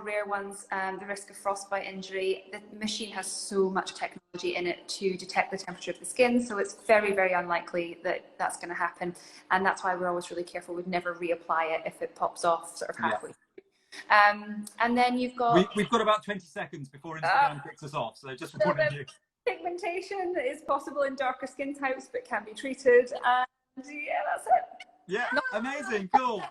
rare ones, the risk of frostbite injury. The machine has so much technology in it to detect the temperature of the skin, so it's very, very unlikely that that's going to happen. And that's why we're always really careful. We'd never reapply it if it pops off sort of halfway. And then you've got... We've got about 20 seconds before Instagram kicks us off, so just warning you. Pigmentation is possible in darker skin types, but can be treated. And yeah, that's it. Yeah, amazing, cool.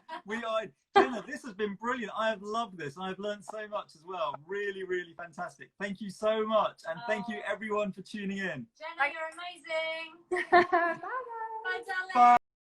Jenna, this has been brilliant. I have loved this. I've learned so much as well. Really, really fantastic. Thank you so much. And thank you everyone for tuning in. Jenna, you're amazing. Bye, guys. Bye, darling. Bye.